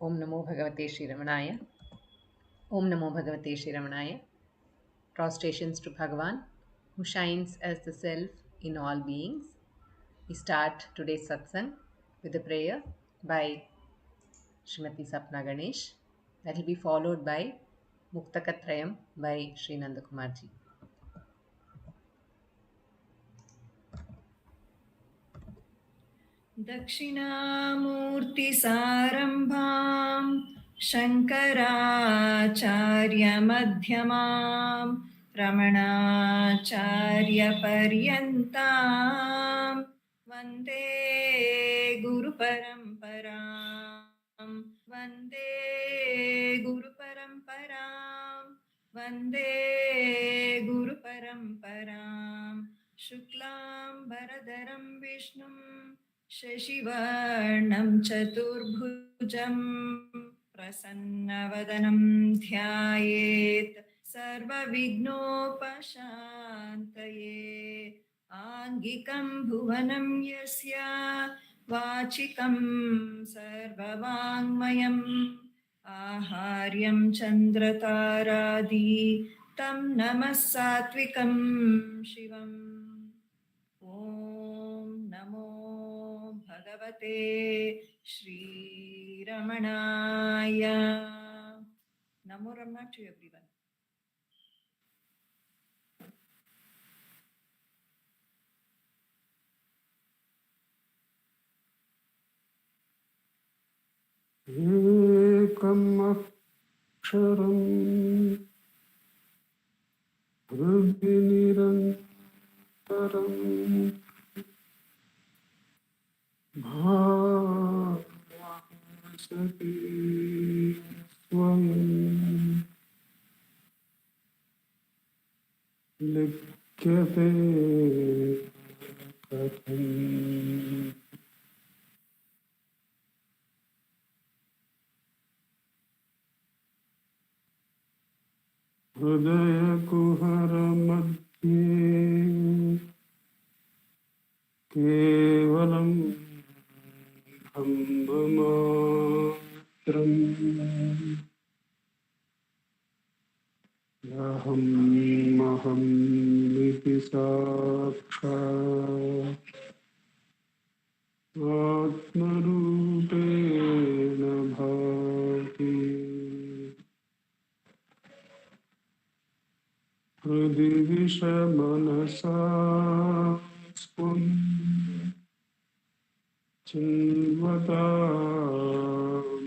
Om Namo Bhagavate Shri Ramanaya. Om Namo Bhagavate Shri Ramanaya. Prostrations to Bhagavan, who shines as the Self in all beings. We start today's Satsang with a prayer by Srimati Sapna Ganesh. That will be followed by Muktaka trayam by Sri Nandakumarji. दक्षिणामूर्तिसारम्भां शङ्कराचार्यमध्यमां रमणाचार्यपर्यन्तां वन्दे गुरुपरम्परां वन्दे गुरुपरम्परां वन्दे गुरुपरम्परां शुक्लां वरदरं विष्णुं शशिवर्णं चतुर्भुजं प्रसन्नवदनं ध्यायेत् सर्वविघ्नोपशान्तये आङ्गिकं भुवनं यस्य वाचिकं सर्ववाङ्मयम् आहार्यं चन्द्रतारादि तं नमः सात्विकं शिवम् ॐ नमो भगवते श्रीरमणाय. Namo Ramana to everyone. एकम् अक्षरम् हृदि निरन्तरम् भासते स्वयम् लिख्यते कथम् हृदयकुहरमध्ये केवलं ब्रह्ममात्रम् अहम् साक्षात् आत्मरूपेण भाति हृदि विषमनसा स्फुरन् चिन्वता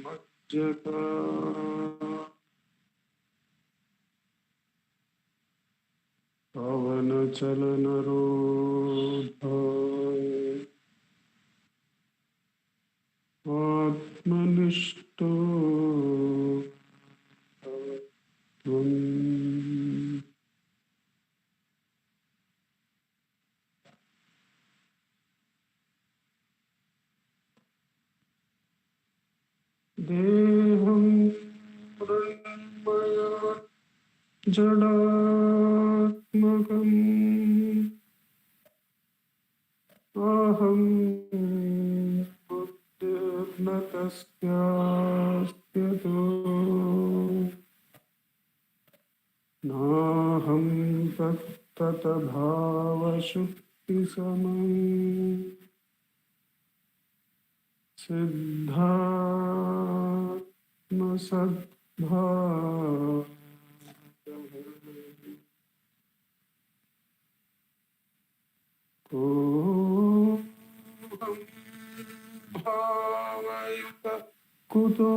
मज्जता पवनचलनरोधा आत्मनिष्ठो त्वम् देहं मृण्मय जडात्मकम् अहं बुद्धिर्न तस्यास्त्यतो नाहं तत्तभावशुद्धिसमम् सिद्धात्मसद्भाव कोऽहं भावयुत कुतो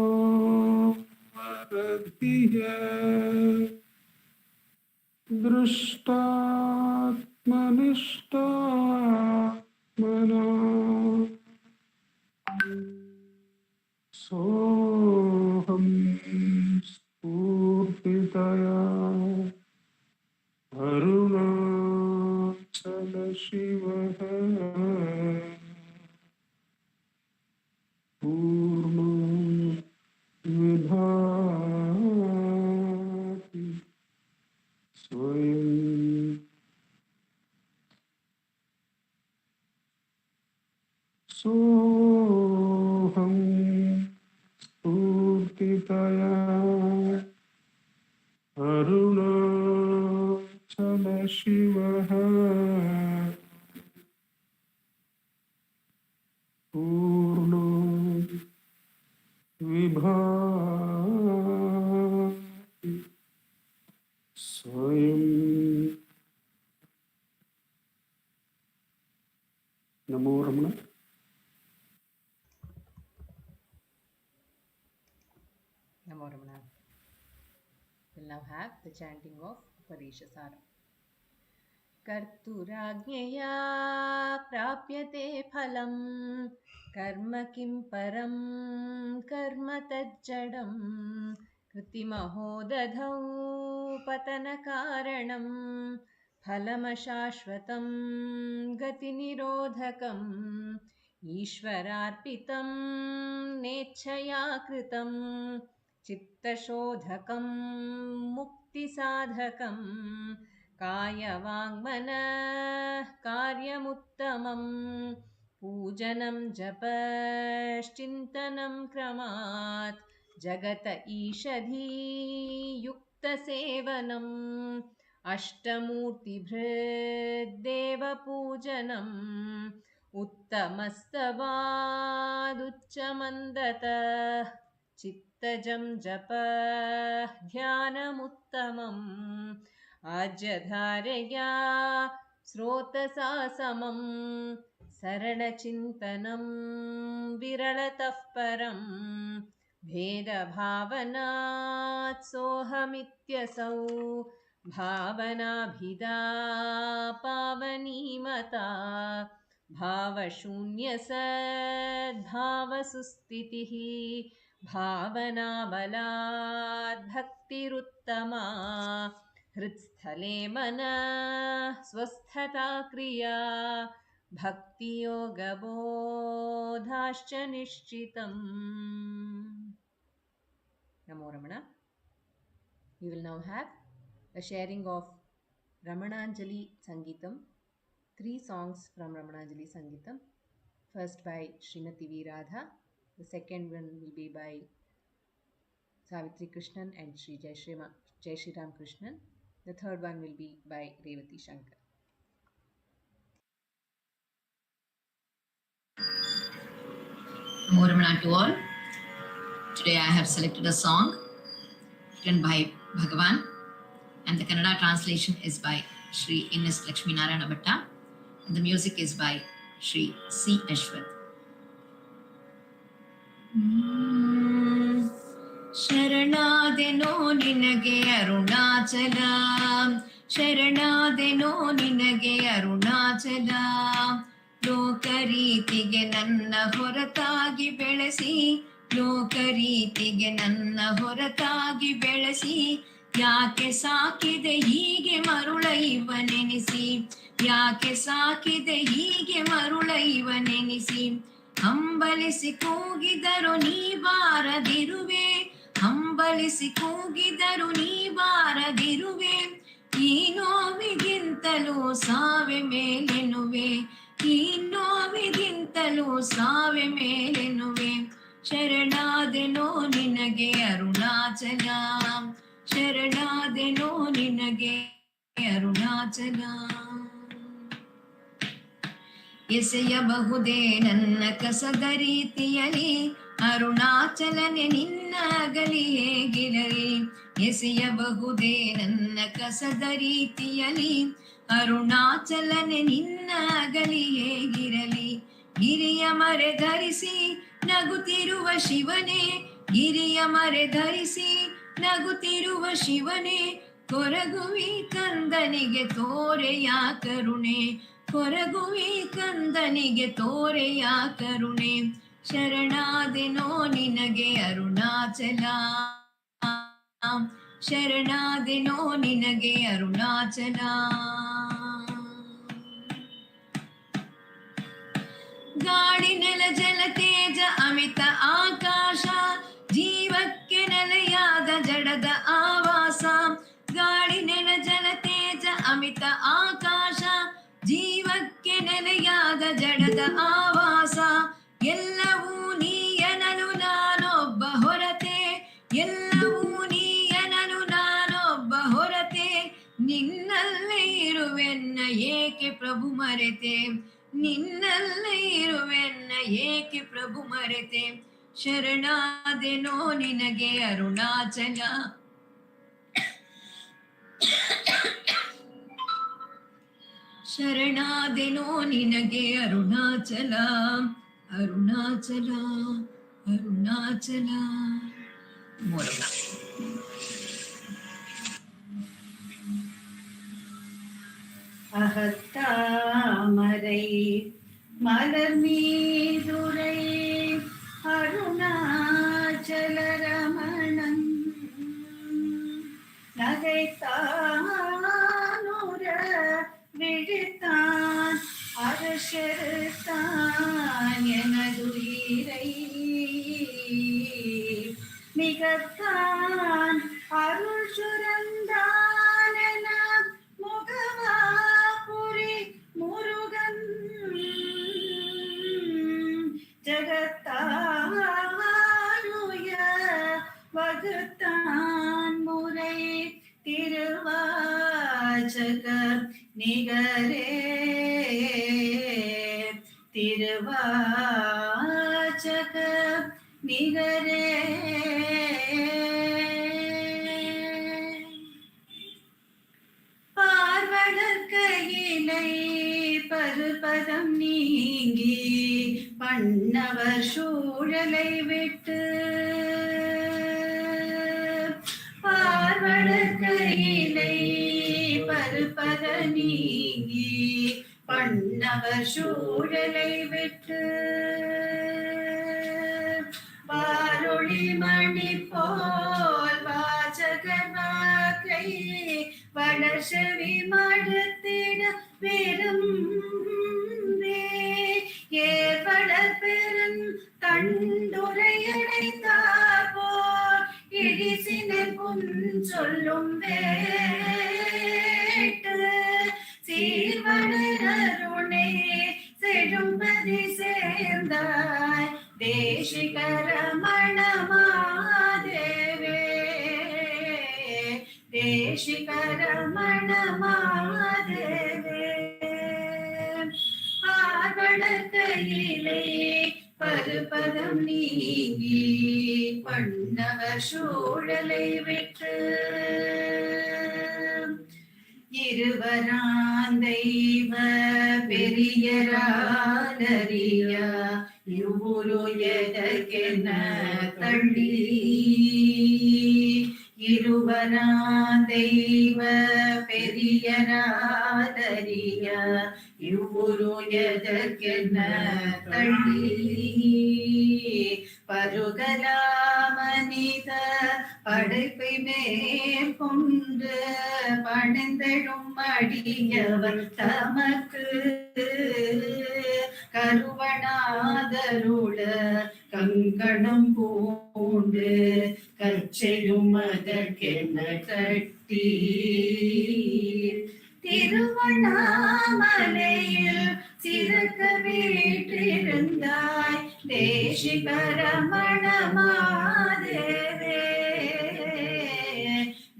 वरदिह दृष्टात्मनिष्टात्मना सोऽहं स्फूर्तितया अरुणाचलशिवः पूर्णो विभाति स्वयम् सोऽहं शिवः पूर्णो विभाति स्वयं। नमो रमण। Namo Ramana. We'll now have the chanting of Upadesa Saram. कर्तुराज्ञया प्राप्यते फलं कर्म किं परं कर्म तज्जडं कृतिमहो दधौ पतनकारणं फलमशाश्वतं गतिनिरोधकम् ईश्वरार्पितं नेच्छया कृतं चित्तशोधकं मुक्तिसाधकं कायवाङ्मनः कार्यमुत्तमं पूजनं जपश्चिन्तनं क्रमात् जगत ईषधीयुक्तसेवनम् अष्टमूर्तिभृद्देवपूजनम् उत्तमस्तवादुच्चमन्दतः चित्तजं जप ध्यानमुत्तमम् आज्यधारया स्रोतसा समं सरणचिन्तनं विरलतः परं भेदभावनात् सोऽहमित्यसौ भावनाभिदा पावनीमता भावशून्यसद्भावसुस्थितिः भावनाबलात् भक्तिरुत्तमा हृत्स्थले मनः स्वस्थता क्रिया भक्तियोगबोधाश्च निश्चितम्. Namo Ramana. We will now have a sharing of Ramananjali Sangeetam, 3 songs from Ramananjali Sangeetam. First by Srimati V. Radha, the second one will be by Savitri Krishnan and Sri Jaisriram Krishnan. The third one will be by Revathi Shankar. Namo Ramana to all. Today I have selected a song written by Bhagavan, and the Kannada translation is by Sri N.S. Lakshmi Narayana Bhatta, and the music is by Sri C. Ashwath. ಶರಣಾದೆನೋ ನಿನಗೆ ಅರುಣಾಚಲ, ಶರಣಾದೆನೋ ನಿನಗೆ ಅರುಣಾಚಲ, ಲೋಕರೀತಿಗೆ ನನ್ನ ಹೊರತಾಗಿ ಬೆಳೆಸಿ, ಲೋಕರೀತಿಗೆ ನನ್ನ ಹೊರತಾಗಿ ಬೆಳೆಸಿ, ಯಾಕೆ ಸಾಕಿದೆ ಹೀಗೆ ಮರುಳ ಇವನೆನಿಸಿ, ಯಾಕೆ ಸಾಕಿದೆ ಹೀಗೆ ಮರುಳ ಇವನೆನಿಸಿ, ಹಂಬಲಿಸಿ ಕೂಗಿದರು ನೀ ಬಾರದಿರುವೆ, ಹಂಬಲಿಸಿ ಕೂಗಿದರು ನೀ ಬಾರದಿರುವೆ, ಈ ನೋವಿಗಿಂತಲೂ ಸಾವೆ ಮೇಲೆನುವೆ, ಈ ನೋವಿಗಿಂತಲೂ ಸಾವೆ ಮೇಲೆನುವೆ, ಶರಣಾದೆನೋ ನಿನಗೆ ಅರುಣಾಚಲ, ಶರಣಾದೆನೋ ನಿನಗೆ ಅರುಣಾಚಲ. ಎಸೆಯಬಹುದೇ ನನ್ನ ಕಸದ ರೀತಿಯಲಿ, ಅರುಣಾಚಲನೆ ನಿನ್ನ ಅಗಲಿ ಹೇಗಿರಲಿ, ಎಸೆಯಬಹುದೇ ನನ್ನ ಕಸದ ರೀತಿಯಲಿ, ಅರುಣಾಚಲನೆ ನಿನ್ನ ಅಗಲಿ ಹೇಗಿರಲಿ, ಗಿರಿಯ ಮರೆ ಧರಿಸಿ ನಗುತ್ತಿರುವ ಶಿವನೇ, ಗಿರಿಯ ಮರೆ ಧರಿಸಿ ನಗುತ್ತಿರುವ ಶಿವನೇ, ಕೊರಗುವಿ ಕಂದನಿಗೆ ತೋರೆಯ ಕರುಣೆ, ಕೊರಗುವಿ ಕಂದನಿಗೆ ತೋರೆಯ ಕರುಣೆ, ಶರಣಾದೆನೋ ನಿನಗೆ ಅರುಣಾಚಲ, ಶರಣಾದೆನೋ ನಿನಗೆ ಅರುಣಾಚಲ. ಗಾಳಿ ನೆಲ ಜಲ ತೇಜ ಅಮಿತ ಆಕಾಶ, ಜೀವಕ್ಕೆ ನೆಲೆಯಾದ ಜಡದ ಆವಾಸ, ಗಾಳಿ ನೆಲ ಜಲ ತೇಜ ಅಮಿತ ಆಕಾಶ, ಜೀವಕ್ಕೆ ನೆಲೆಯಾದ ಜಡದ ಆವಾಸ, ಎಲ್ಲವೂ ನೀಯನನು ನಾನೊಬ್ಬ ಹೊರತೆ, ಎಲ್ಲವೂ ನೀಯನನು ನಾನೊಬ್ಬ ಹೊರತೆ, ನಿನ್ನಲ್ಲೇ ಇರುವೆ ಏಕೆ ಪ್ರಭು ಮರೆತೆ, ನಿನ್ನಲ್ಲೇ ಇರುವೆನ್ನ ಏಕೆ ಪ್ರಭು ಮರೆತೆ, ಶರಣಾದೆನೋ ನಿನಗೆ ಅರುಣಾಚಲ, ಶರಣಾದೆನೋ ನಿನಗೆ ಅರುಣಾಚಲ, ಅರುಣಾಚಲ ಅರುಣಾಚಲ. ಮೂರಮ್ಮ. அகத்தாமரை மலர் மீதுரை அருணாச்சல ரமணன் நகைத்தானுர விழித்தான் அரசெடுத்தான் எனதுயிரை மிகத்தான் அருள் சுரந்தான் என முகவாபுரி முருகன் ஜகத்தானுய வகுத்தான் முறை திருவாச்சக நிகரே, திருவாச்சக நிகரே. பார்வடர் கையிலை பருபதம் நீங்கி பண்ணவர் சூழலை விட்டு, பார்வடர் கையிலை பருபத நீங்கி பண்ணவர் சூழலை விட்டு, வாரொளி மணி போல் வாசகர் வாக்கை வளர்செவி மடுத்திட விரும்பே, ஏற்படர் பெருந் தண்டுரையடைத்தார் போல் இடிசினர் புன் சொல்லும் வேட்டு, சீர்வளருணே செழும்பதி சேர்ந்தாய் தேசிகரமண மாதேவே, தேசிகரமண மாதேவே. ஆர்வலர் கையிலே பருபதம் நீங்கி பண்ணவர் சூழலை விட்டு, இருவரான் தெய்வ பெரியராலறியா இவ்வுரு எதற்கென தள்ளி, இருவரான் தெய்வ பெரியராலறியா இவ்வுரு எதற்கென தள்ளி, பருகலா மனித படைப்பை மேற்கொண்டு பணிந்தெழும் அடியவர் தமக்கு கருவனாதருள கங்கணம் பூண்டு கச்செழும் அதற்கென கட்டி, திருவண்ணாமலையில் சிறக்க வீற்றிருந்தாய் தேசிகரமண மாதேவே,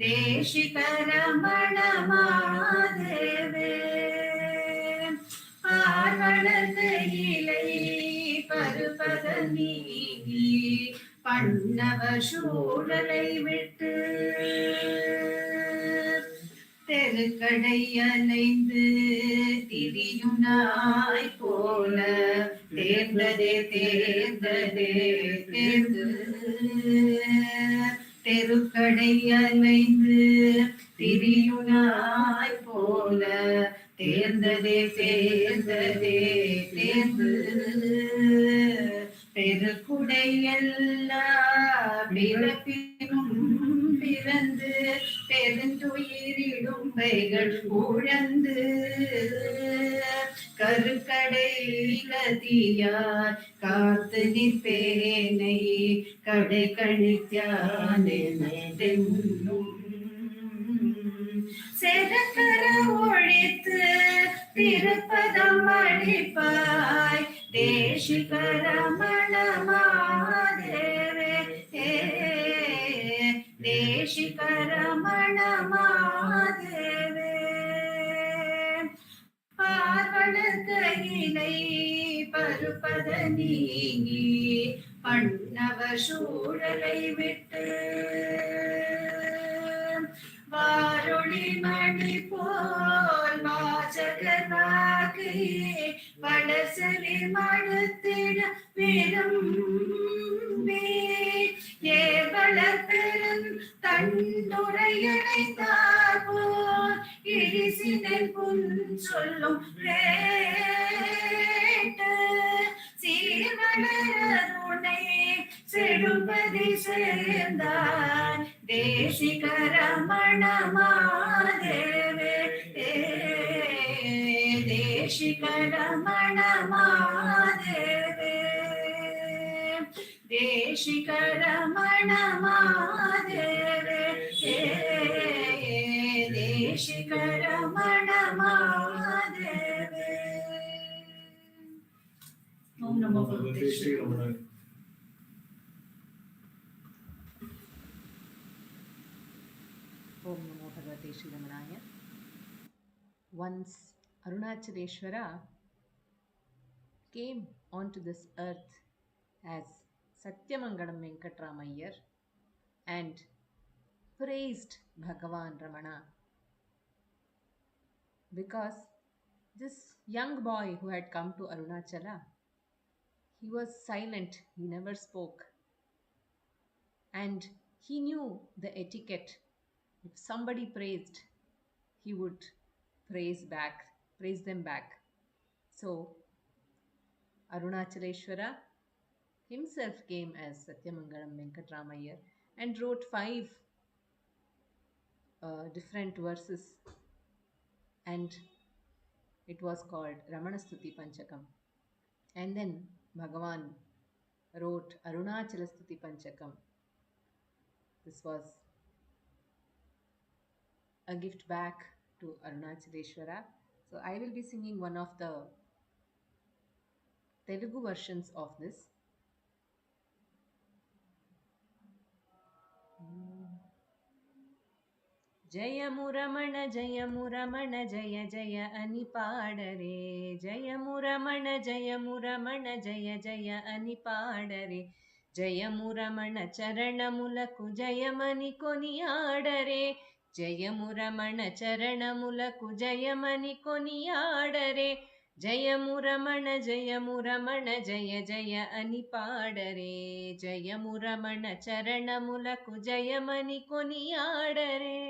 தேசிகரமண மாதேவே. பார்வளர் கையிலை பருபத நீங்கி பண்ணவர் சூழலை விட்டு, தெருக்கடை அலைந்து திரியுனாய் போல தேர்ந்ததே தேர்ந்ததே தேர்ந்து, தெருக்கடை அலைந்து திரியுனாய் போல தேர்ந்ததே தேர்ந்ததே தேர்ந்து, பெருக்குடை எல்லா பிறப்பினும் பிறந்து பெருந்துயிரிடும்பைகள் உழந்து, கருக்கடை கதியார் காத்து நிற்பேனை கடை கணித்தானென்னும், செருக்கர ஒழித்து திருப்பதம் அளிப்பாய் தேசிகரமண மாதேவே, தேசிகரமண மாதேவே. நிலை பருப்பத நீங்கி பண்ணவர் சூழலை விட்டு வாரொளி மணி போல் வாசகர் வாக்கை வளசலி மடுத்திட விரும்பி ஏவலப்பெரும் தண்டுரையடைத்தார் போல் இழிசினில் புன் சொல்லும் வேட்டு சீர்வளருணை செழும்பதி சேர்ந்தார் தேசிகரமணமாதேவே தேசிகரமணமாதேவே தேசிகரமணமாதேவே தேசிகரமணமாதேவே. ஓம் நமோ பகவதே Sri ரமணாய. Om Namo Bhagavate Sri Ramanaya. Once Arunachaleshwara came onto this earth as Satyamangalam Venkatramayar and praised Bhagavan Ramana because this young boy who had come to Arunachala, he was silent, he never spoke, and he knew the etiquette. If somebody praised, he would praise them back. So Arunachaleshwara himself came as Satyamangalam Venkatramayar and wrote 5 different verses, and it was called Ramanastuti Panchakam. And then Bhagavan wrote Arunachalastuti Panchakam. This was a gift back to Arunachaleshwara. So I will be singing one of the Telugu versions of this. జయము రమణ జయము రమణ జయ జయ అని పాడరే, జయము రమణ జయము రమణ జయ జయ అని పాడరే, జయము రమణ చరణములకు జయమని కొనియాడరే, జయము రమణ చరణములకు జయమని కొనియాడరే, జయము రమణ జయ జయ అని పాడరే, జయము రమణ చరణములకు జయమని కొనియాడరే.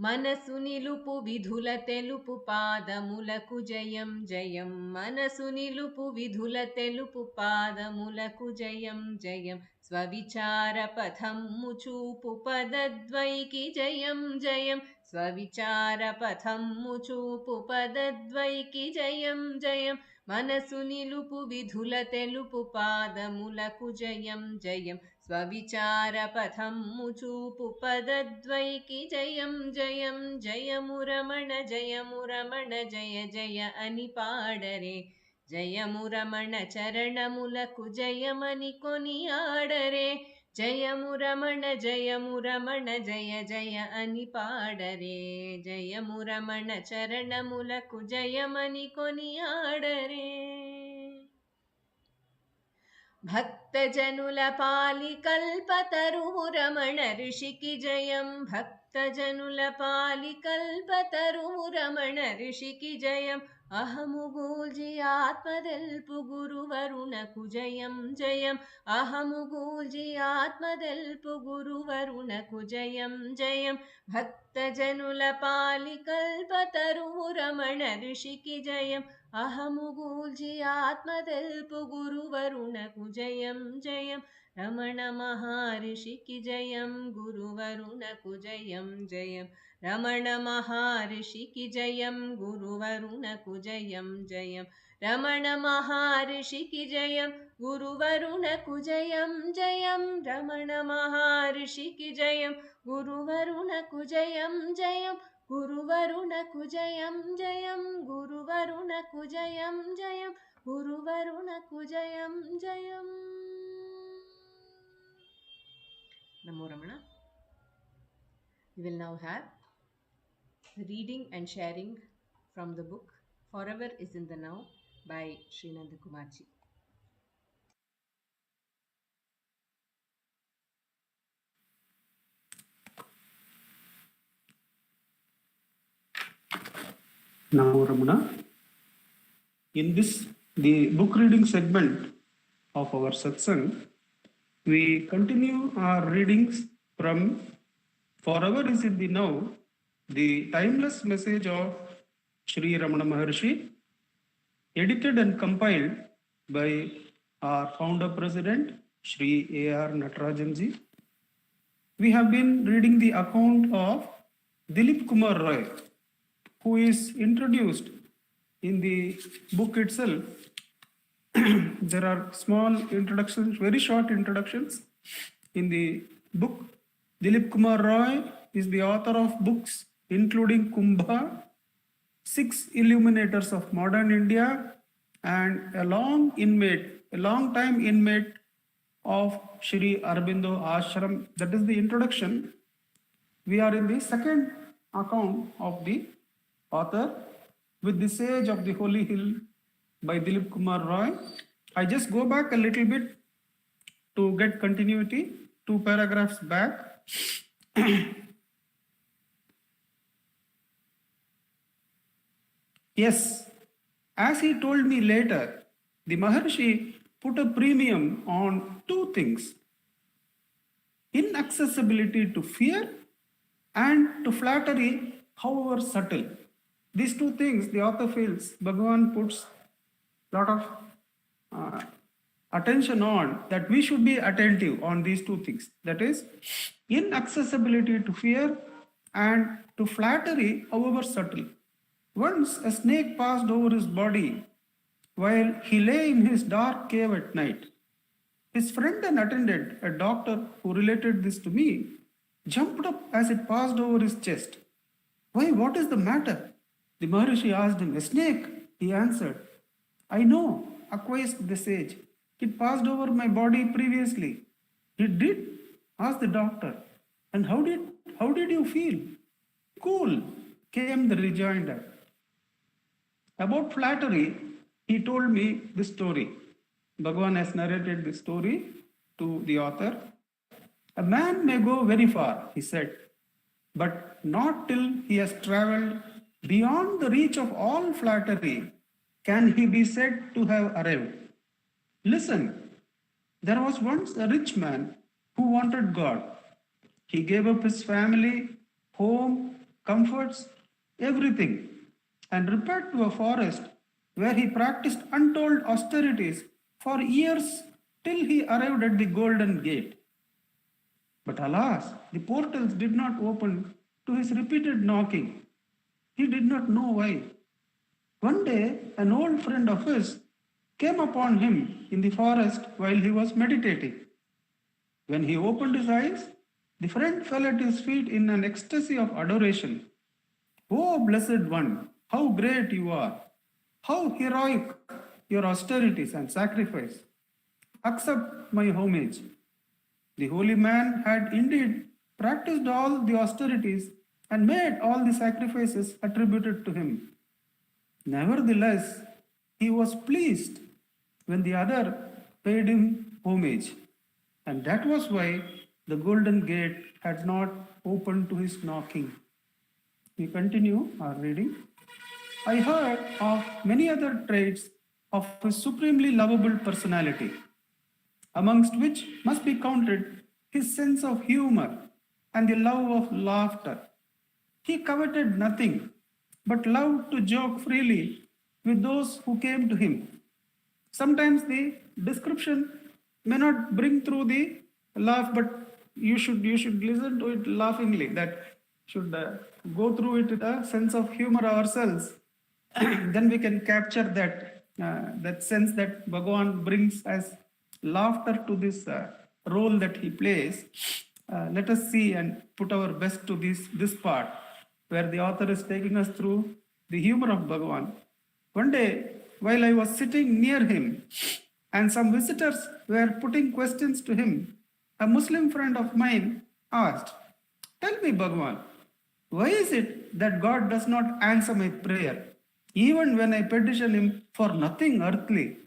మనసు నిలుపు విధుల తెలుపు పాదములకు జయం జయం, మనసు నిలుపు విధుల తెలుపు పాదములకు జయం జయం, స్వవిచార పథమ్ము చూపు పదద్వైకి జయం జయం, స్వవిచార పథమ్ము చూపు పదద్వైకి జయం జయం, మనసు నిలుపు విధుల తెలుపు పాదములకు జయం జయం, స్వవిచార పథమ్ము చూపు పదద్వైకి జయం జయం, జయము రమణ జయ జయ అని పాడరే, జయము రమణ చరణములకు జయమని కొనియాడరే, జయము రమణ జయ జయ అని పాడరే, జయము రమణ చరణములకు జయమని కొనియాడరే. భక్తజనుల పాలి కల్పతరువు రమణ ఋషికి జయం, భక్తజనుల పాలి కల్పతరువు రమణ ఋషికి జయం, అహము గూల్జి ఆత్మదెల్పు గురువరుణకు జయం జయం, అహము గూల్జి ఆత్మదెల్పు గురువరుణకు జయం జయం, భక్తజనుల పాలి కల్పతరువు రమణ ఋషికి జయం, అహము గూల్జి ఆత్మదెల్పు గురువరుణకు జయం జయం, రమణ మహర్షికి జయం గురువరుణకు జయం జయం, రమణ మహర్షికి జయం గురువరుణకు జయం జయం, రమణ మహర్షికి జయం గురువరుణకు జయం జయం, రమణ మహర్షికి జయం గురువరుణకు జయం జయం, గురువరుణకు జయం జయం, గురువరుణకు జయం జయం, గురువరుణకు జయం జయం. Namo Ramana. We will now have the reading and sharing from the book Forever is in the Now by Sri Nandakumarji. Namo Ramana. In this, the book reading segment of our Satsang, we continue our readings from Forever is in the Now, the timeless message of Sri Ramana Maharshi, edited and compiled by our founder president, Sri A.R. Natarajanji. We have been reading the account of Dilip Kumar Roy, who is introduced in the book itself. There are small introductions, very short introductions in the book. Dilip Kumar Roy is the author of books including Kumbha, 6 Illuminators of Modern India, and a long time inmate of Sri Aurobindo Ashram. That is the introduction. We are in the second account of the author with the Sage of the Holy Hill by Dilip Kumar Roy. I just go back a little bit to get continuity, 2 paragraphs back. Yes, as he told me later, the Maharshi put a premium on 2 things: inaccessibility to fear and to flattery, however subtle. These 2 things the author feels Bhagavan puts a lot of attention on, that we should be attentive on these 2 things. That is, inaccessibility to fear and to flattery, however subtle. Once a snake passed over his body while he lay in his dark cave at night. His friend and attendant, a doctor who related this to me, jumped up as it passed over his chest. "Why, what is the matter?" The Maharshi asked him. "A snake," he answered. "I know," acquiesced the sage. "It passed over my body previously." "It did?" asked the doctor. "And how did you feel?" "Cool," came the rejoinder. About flattery, he told me this story. Bhagavan has narrated this story to the author. "A man may go very far," he said, "but not till he has traveled beyond the reach of all flattery can he be said to have arrived. Listen, there was once a rich man who wanted God. He gave up his family, home, comforts, everything, and repaired to a forest where he practiced untold austerities for years till he arrived at the golden gate. But alas, the portals did not open to his repeated knocking. He did not know why. One day, an old friend of his came upon him in the forest while he was meditating. When he opened his eyes, the friend fell at his feet in an ecstasy of adoration. 'Oh, blessed one, how great you are! How heroic your austerities and sacrifice! Accept my homage.' The holy man had indeed practiced all the austerities and made all the sacrifices attributed to him. Nevertheless, he was pleased when the other paid him homage, and that was why the golden gate had not opened to his knocking." We continue our reading. "I heard of many other traits of his supremely lovable personality, amongst which must be counted his sense of humor and the love of laughter. He coveted nothing, but loved to joke freely with those who came to him. Sometimes the description may not bring through the laugh, but you should listen to it laughingly. That should go through it with a sense of humor ourselves. Then we can capture that sense that Bhagavan brings as laughter to this role that he plays. Let us see and put our best to this part, where the author is taking us through the humor of Bhagavan. One day, while I was sitting near him and some visitors were putting questions to him, a Muslim friend of mine asked, "Tell me, Bhagavan, why is it that God does not answer my prayer? Even when I petition him for nothing earthly,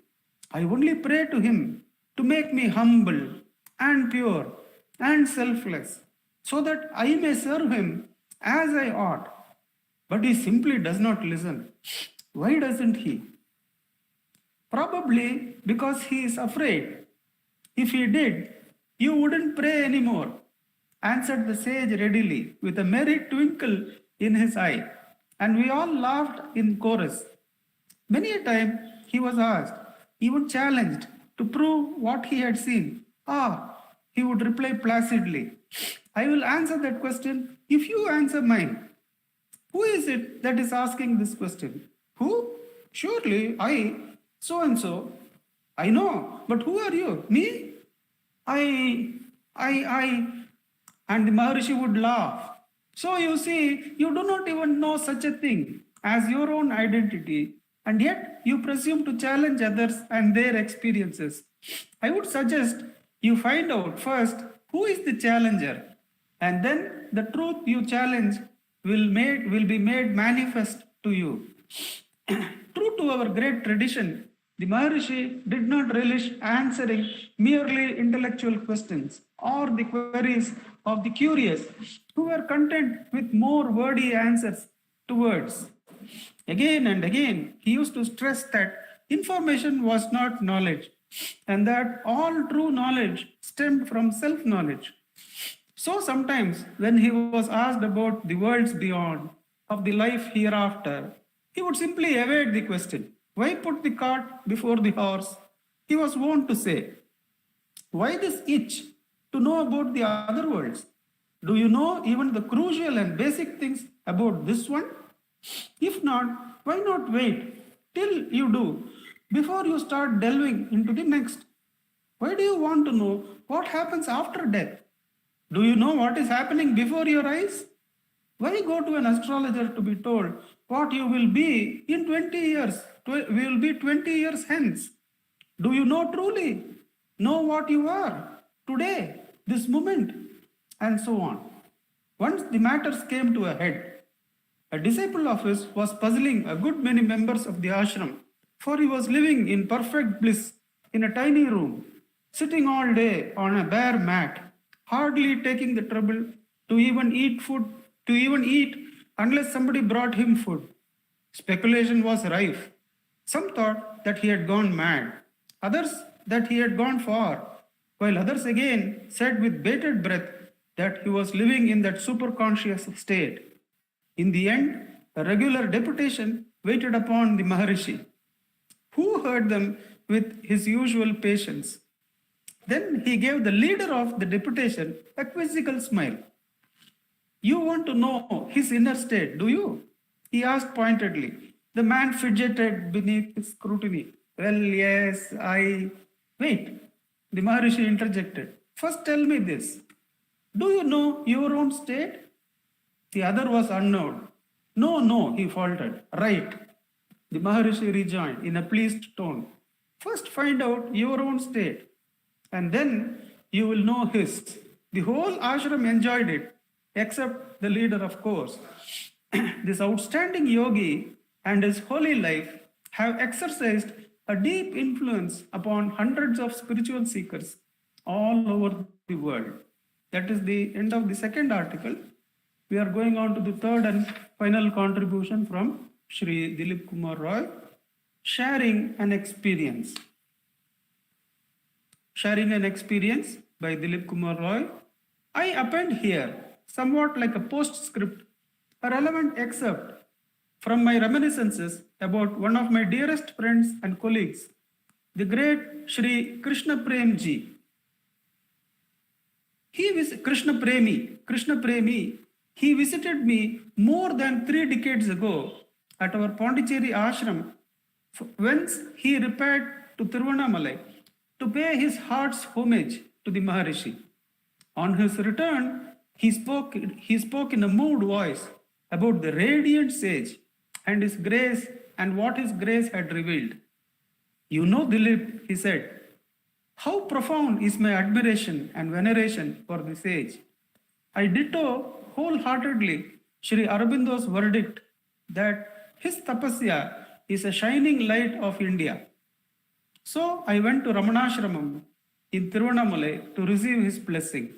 I only pray to him to make me humble and pure and selfless, so that I may serve him as I ought. But he simply does not listen. Why doesn't he? Probably because he is afraid. If he did, you wouldn't pray anymore, answered the sage readily, with a merry twinkle in his eye. And we all laughed in chorus. Many a time he was asked, even challenged, to prove what he had seen. He would reply placidly, I will answer that question if you answer mine. Who is it that is asking this question? Who? Surely I, so and so. I know, but who are you? Me? I. And the Maharshi would laugh. So you see, you do not even know such a thing as your own identity, and yet you presume to challenge others and their experiences. I would suggest you find out first who is the challenger, and then the truth you challenge will be made manifest to you. True to our great tradition, the Maharshi did not relish answering merely intellectual questions or the queries of the curious who were content with more wordy answers to words. Again and again, he used to stress that information was not knowledge and that all true knowledge stemmed from self-knowledge. So sometimes when he was asked about the worlds beyond, of the life hereafter, he would simply evade the question. Why put the cart before the horse? He was wont to say, why this itch to know about the other worlds? Do you know even the crucial and basic things about this one? If not, why not wait till you do before you start delving into the next? Why do you want to know what happens after death? Do you know what is happening before your eyes? Why go to an astrologer to be told what you will be in 20 years? Will be 20 years hence. Do you know truly? Know what you are today, this moment, and so on. Once the matters came to a head, a disciple of his was puzzling a good many members of the ashram, for he was living in perfect bliss in a tiny room, sitting all day on a bare mat, hardly taking the trouble to even eat unless somebody brought him food. Speculation was rife. Some thought that he had gone mad, others that he had gone far, while others again said with bated breath that he was living in that superconscious state. In the end, a regular deputation waited upon the Maharishi, who heard them with his usual patience. Then he gave the leader of the deputation a quizzical smile. You want to know his inner state, do you? He asked pointedly. The man fidgeted beneath his scrutiny. Well, yes, Wait, the Maharishi interjected. First tell me this. Do you know your own state? The other was unnerved. No, he faltered. Right. The Maharishi rejoined in a pleased tone. First find out your own state, and then you will know his. The whole ashram enjoyed it, except the leader, of course. This outstanding yogi and his holy life have exercised a deep influence upon hundreds of spiritual seekers all over the world. That is the end of the second article. We are going on to the third and final contribution from Shri Dilip Kumar Roy, Sharing an Experience. Sharing an Experience by Dilip Kumar Roy. I append here, somewhat like a postscript, a relevant excerpt from my reminiscences about one of my dearest friends and colleagues, the great Shri Krishna Premji. Krishna Premi, he visited me more than 3 decades ago at our Pondicherry ashram, whence he repaired to Tiruvannamalai to pay his heart's homage to the Maharishi. On his return, he spoke in a moved voice about the radiant sage and his grace and what his grace had revealed. You know, Dilip, he said, how profound is my admiration and veneration for the sage. I ditto wholeheartedly Sri Aurobindo's verdict that His tapasya is a shining light of India. So I went to Ramanashramam in Tiruvannamalai to receive his blessing.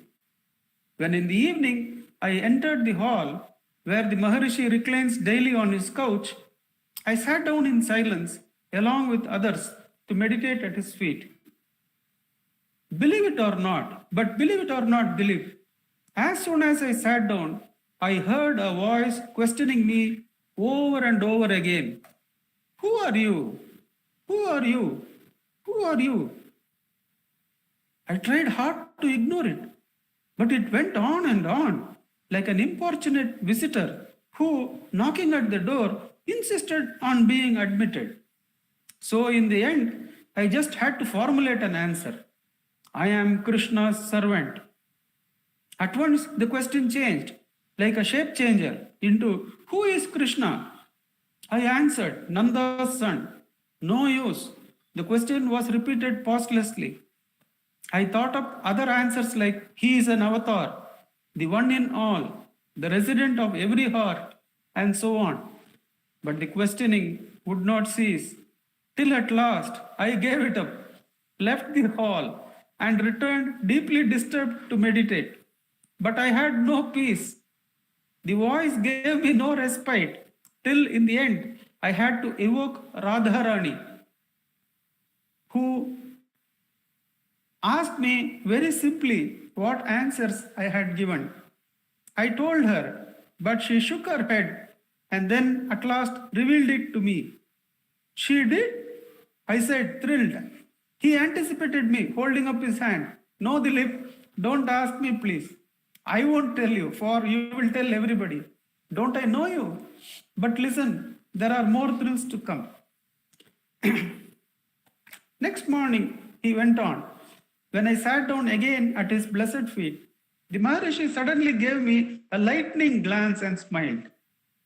When in the evening I entered the hall where the Maharshi reclines daily on his couch, I sat down in silence along with others to meditate at his feet. Believe it or not, Dilip, as soon as I sat down, I heard a voice questioning me over and over again. Who are you? Who are you? Who are you? I tried hard to ignore it, but it went on and on, like an importunate visitor who, knocking at the door, insisted on being admitted. So in the end, I just had to formulate an answer. I am Krishna's servant. At once, the question changed, like a shape changer, into who is Krishna? I answered, Nanda's son. No use. The question was repeated pauselessly. I thought up other answers like he is an avatar, the one in all, the resident of every heart, and so on. But the questioning would not cease, till at last I gave it up, left the hall, and returned deeply disturbed to meditate. But I had no peace. The voice gave me no respite, till in the end I had to evoke Radharani, who asked me very simply what answers I had given. I told her, but she shook her head and then at last revealed it to me. She did? I said, thrilled. He anticipated me, holding up his hand. No, Dilip, don't ask me, please. I won't tell you, for you will tell everybody. Don't I know you? But listen, there are more thrills to come. Next morning, he went on. When I sat down again at his blessed feet, the Maharshi suddenly gave me a lightning glance and smiled.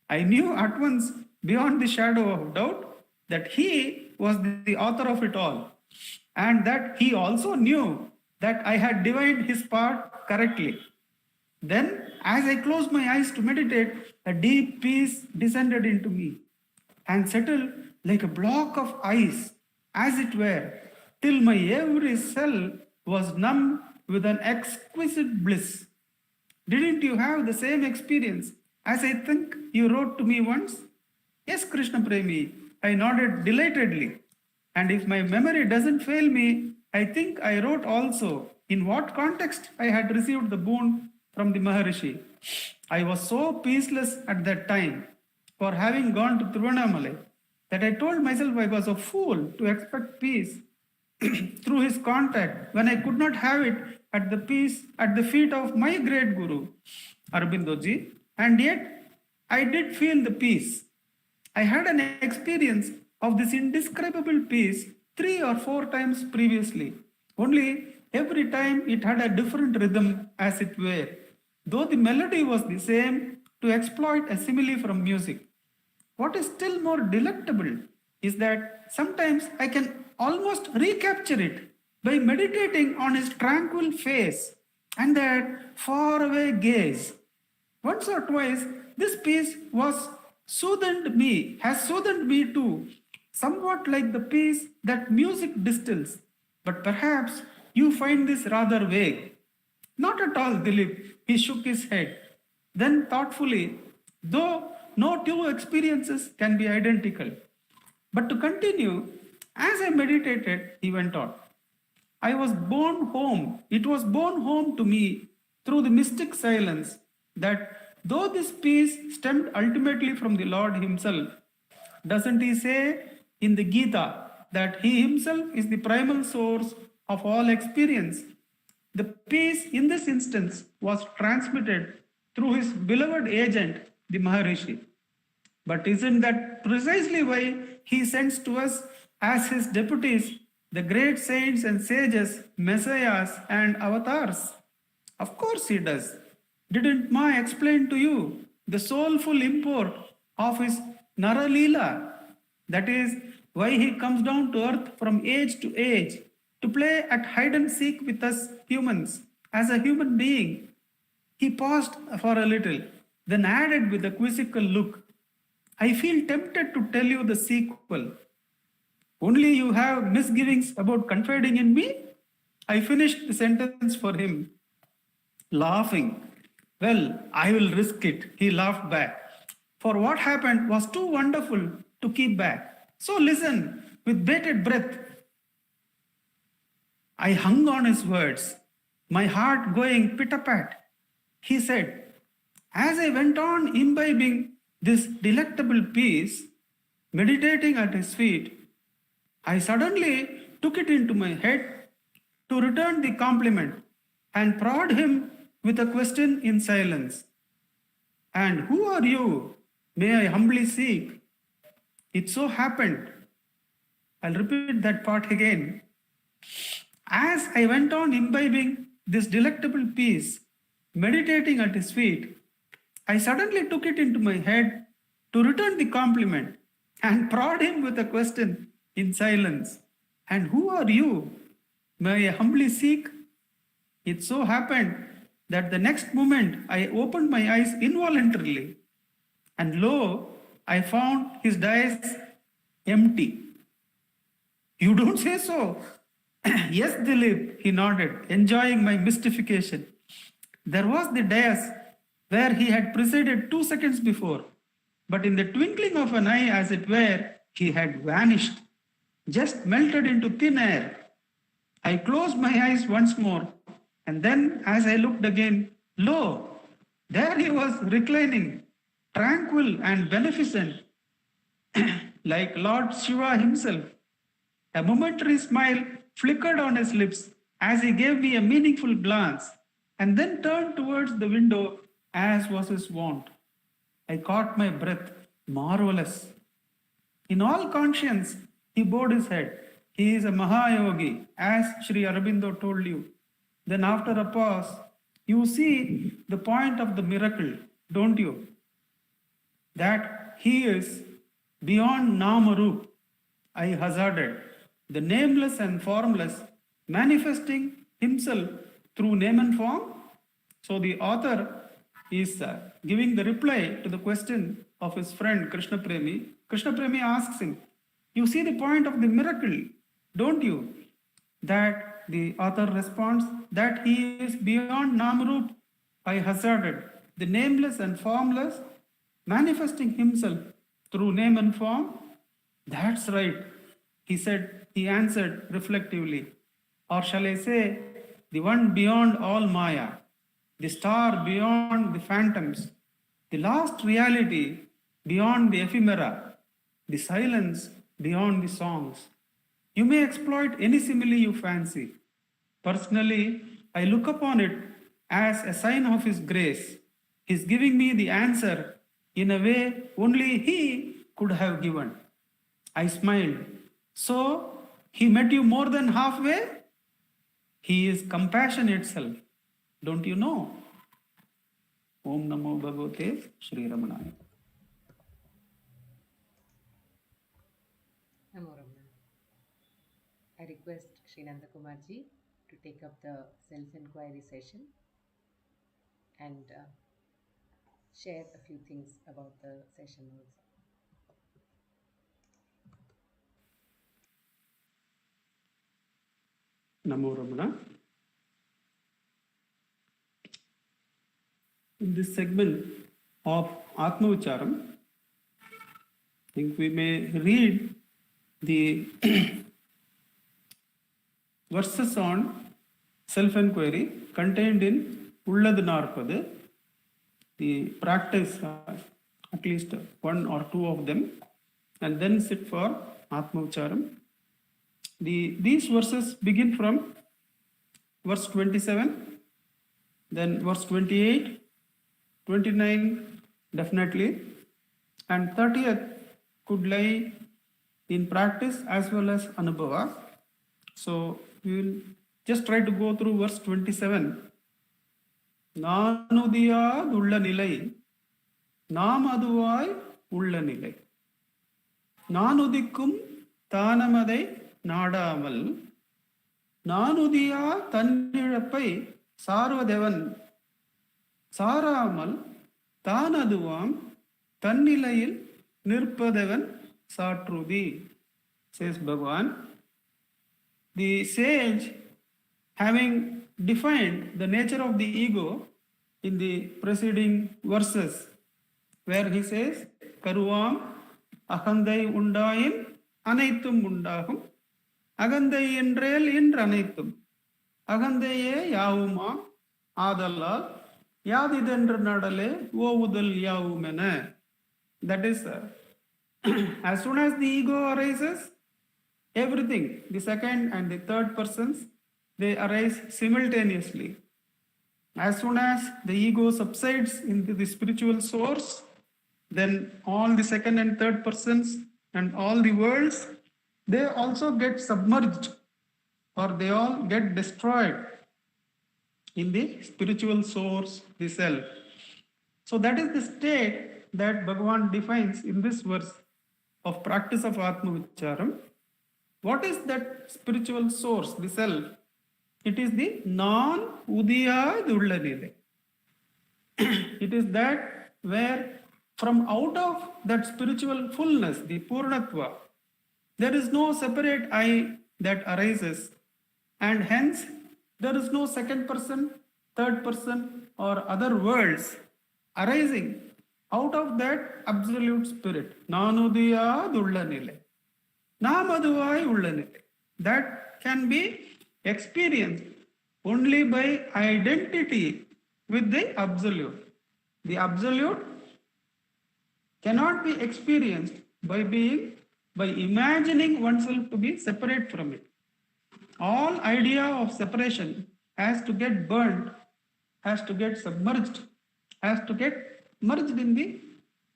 I knew at once, beyond the shadow of doubt, that he was the author of it all, and that he also knew that I had divined his part correctly. Then, as I closed my eyes to meditate, a deep peace descended into me and settled like a block of ice, as it were, till my every cell was numb with an exquisite bliss. Didn't you have the same experience as I think you wrote to me once? Yes, Krishna Premi, I nodded delightedly. And if my memory doesn't fail me, I think I wrote also in what context I had received the boon from the Maharshi. I was so peaceless at that time for having gone to Tiruvannamalai that I told myself I was a fool to expect peace through his contact when I could not have it at the feet of my great Guru, Arbindoji, and yet I did feel the peace. I had an experience of this indescribable peace 3 or 4 times previously. Only every time it had a different rhythm, as it were, though the melody was the same, to exploit a simile from music. What is still more delectable is that sometimes I can almost recapture it by meditating on his tranquil face and that faraway gaze. Once or twice, this peace has soothed me too, somewhat like the peace that music distills. But perhaps you find this rather vague. Not at all, Dilip. He shook his head. Then thoughtfully, though no two experiences can be identical. But to continue, as I meditated, he went on. It was borne home to me through the mystic silence that though this peace stemmed ultimately from the Lord himself, doesn't he say in the Gita that he himself is the primal source of all experience? The peace in this instance was transmitted through his beloved agent, the Maharishi. But isn't that precisely why he sends to us as his deputies the great saints and sages, messiahs and avatars? Of course he does. Didn't Ma explain to you the soulful import of his Naralila? That is why he comes down to earth from age to age to play at hide and seek with us humans as a human being. He paused for a little, then added with a quizzical look, I feel tempted to tell you the sequel. Only you have misgivings about confiding in me? I finished the sentence for him, laughing. Well, I will risk it, he laughed back. For what happened was too wonderful to keep back. So listen with bated breath. I hung on his words, my heart going pit-a-pat. He said, as I went on imbibing this delectable peace, meditating at his feet, I suddenly took it into my head to return the compliment and prod him with a question in silence. And who are you? May I humbly seek? It so happened. I'll repeat that part again. As I went on imbibing this delectable peace, meditating at his feet, I suddenly took it into my head to return the compliment and prod him with a question in silence. And who are you? May I humbly seek? It so happened that the next moment I opened my eyes involuntarily, and lo, I found his dais empty. You don't say so? Yes, Dilip, he nodded, enjoying my mystification. There was the dais where he had presided 2 seconds before, but in the twinkling of an eye, as it were, he had vanished, just melted into thin air. I closed my eyes once more, and then as I looked again, lo, there he was reclining, tranquil and beneficent, like Lord Shiva himself. A momentary smile flickered on his lips as he gave me a meaningful glance and then turned towards the window as was his wont. I caught my breath, marvelous. In all conscience, he bowed his head. He is a Mahayogi, as Sri Aurobindo told you. Then after a pause, you see the point of the miracle, don't you? That he is beyond Namarup, I hazarded, the nameless and formless, manifesting himself through name and form. So the author is giving the reply to the question of his friend Krishna Premi. Krishna Premi asks him, you see the point of the miracle, don't you? That the author responds that he is beyond Namarup, I hazarded, the nameless and formless, manifesting himself through name and form. That's right, he said, he answered reflectively. Or shall I say, the one beyond all Maya, the star beyond the phantoms, the last reality beyond the ephemera, the silence beyond the songs. You may exploit any simile you fancy. Personally, I look upon it as a sign of his grace. He's giving me the answer in a way only he could have given. I smiled. So, he met you more than halfway? He is compassion itself. Don't you know? Om Namo Bhagavate Shri Ramanaya. Namo Ramana. I request Shri Nandakumarji to take up the self-enquiry session and share a few things about the session also. Namo Ramana. In this segment of Atma Ucharam, I think we may read the verses on self-enquiry contained in Ulladu Narpadu, the practice at least one or two of them, and then sit for Atma Ucharam. These verses begin from verse 27, then verse 28, 29 definitely, and 30th could lie in practice as well as anubhava. So we will just try to go through verse 27. Nanudiyad ulla nilai, namaduvai ulla nilai. Nanudikkum tanamadai நாடாமல் நானுதியா தன்னிழப்பை சார்வதெவன் சாராமல் தானதுவாம் தன்னிலையில் Nirpadevan Satrudi, says Bhagavan. The sage, having defined the nature of the ego in the preceding verses, where he says, Karuvam Akandai Undayin Anaitum Undahum Agandai Endrel Indranaitum Agandaye Yavuma Adalal Yadidendra Nadale Vovudal Yavumene. That is, as soon as the ego arises, everything, the second and the third persons, they arise simultaneously. As soon as the ego subsides into the spiritual source, then all the second and third persons and all the worlds, they also get submerged or they all get destroyed in the spiritual source, the self. So that is the state that Bhagavan defines in this verse of practice of Atma Vicharam. What is that spiritual source, the self? It is the non-udiyadullanile. It is that where from out of that spiritual fullness, the Purnatva, there is no separate I that arises, and hence there is no second person, third person, or other worlds arising out of that absolute spirit. Nanudiyadullanile. Namaduvai ullanile. That can be experienced only by identity with the absolute. The absolute cannot be experienced by imagining oneself to be separate from it. All idea of separation has to get burnt, has to get submerged, has to get merged in the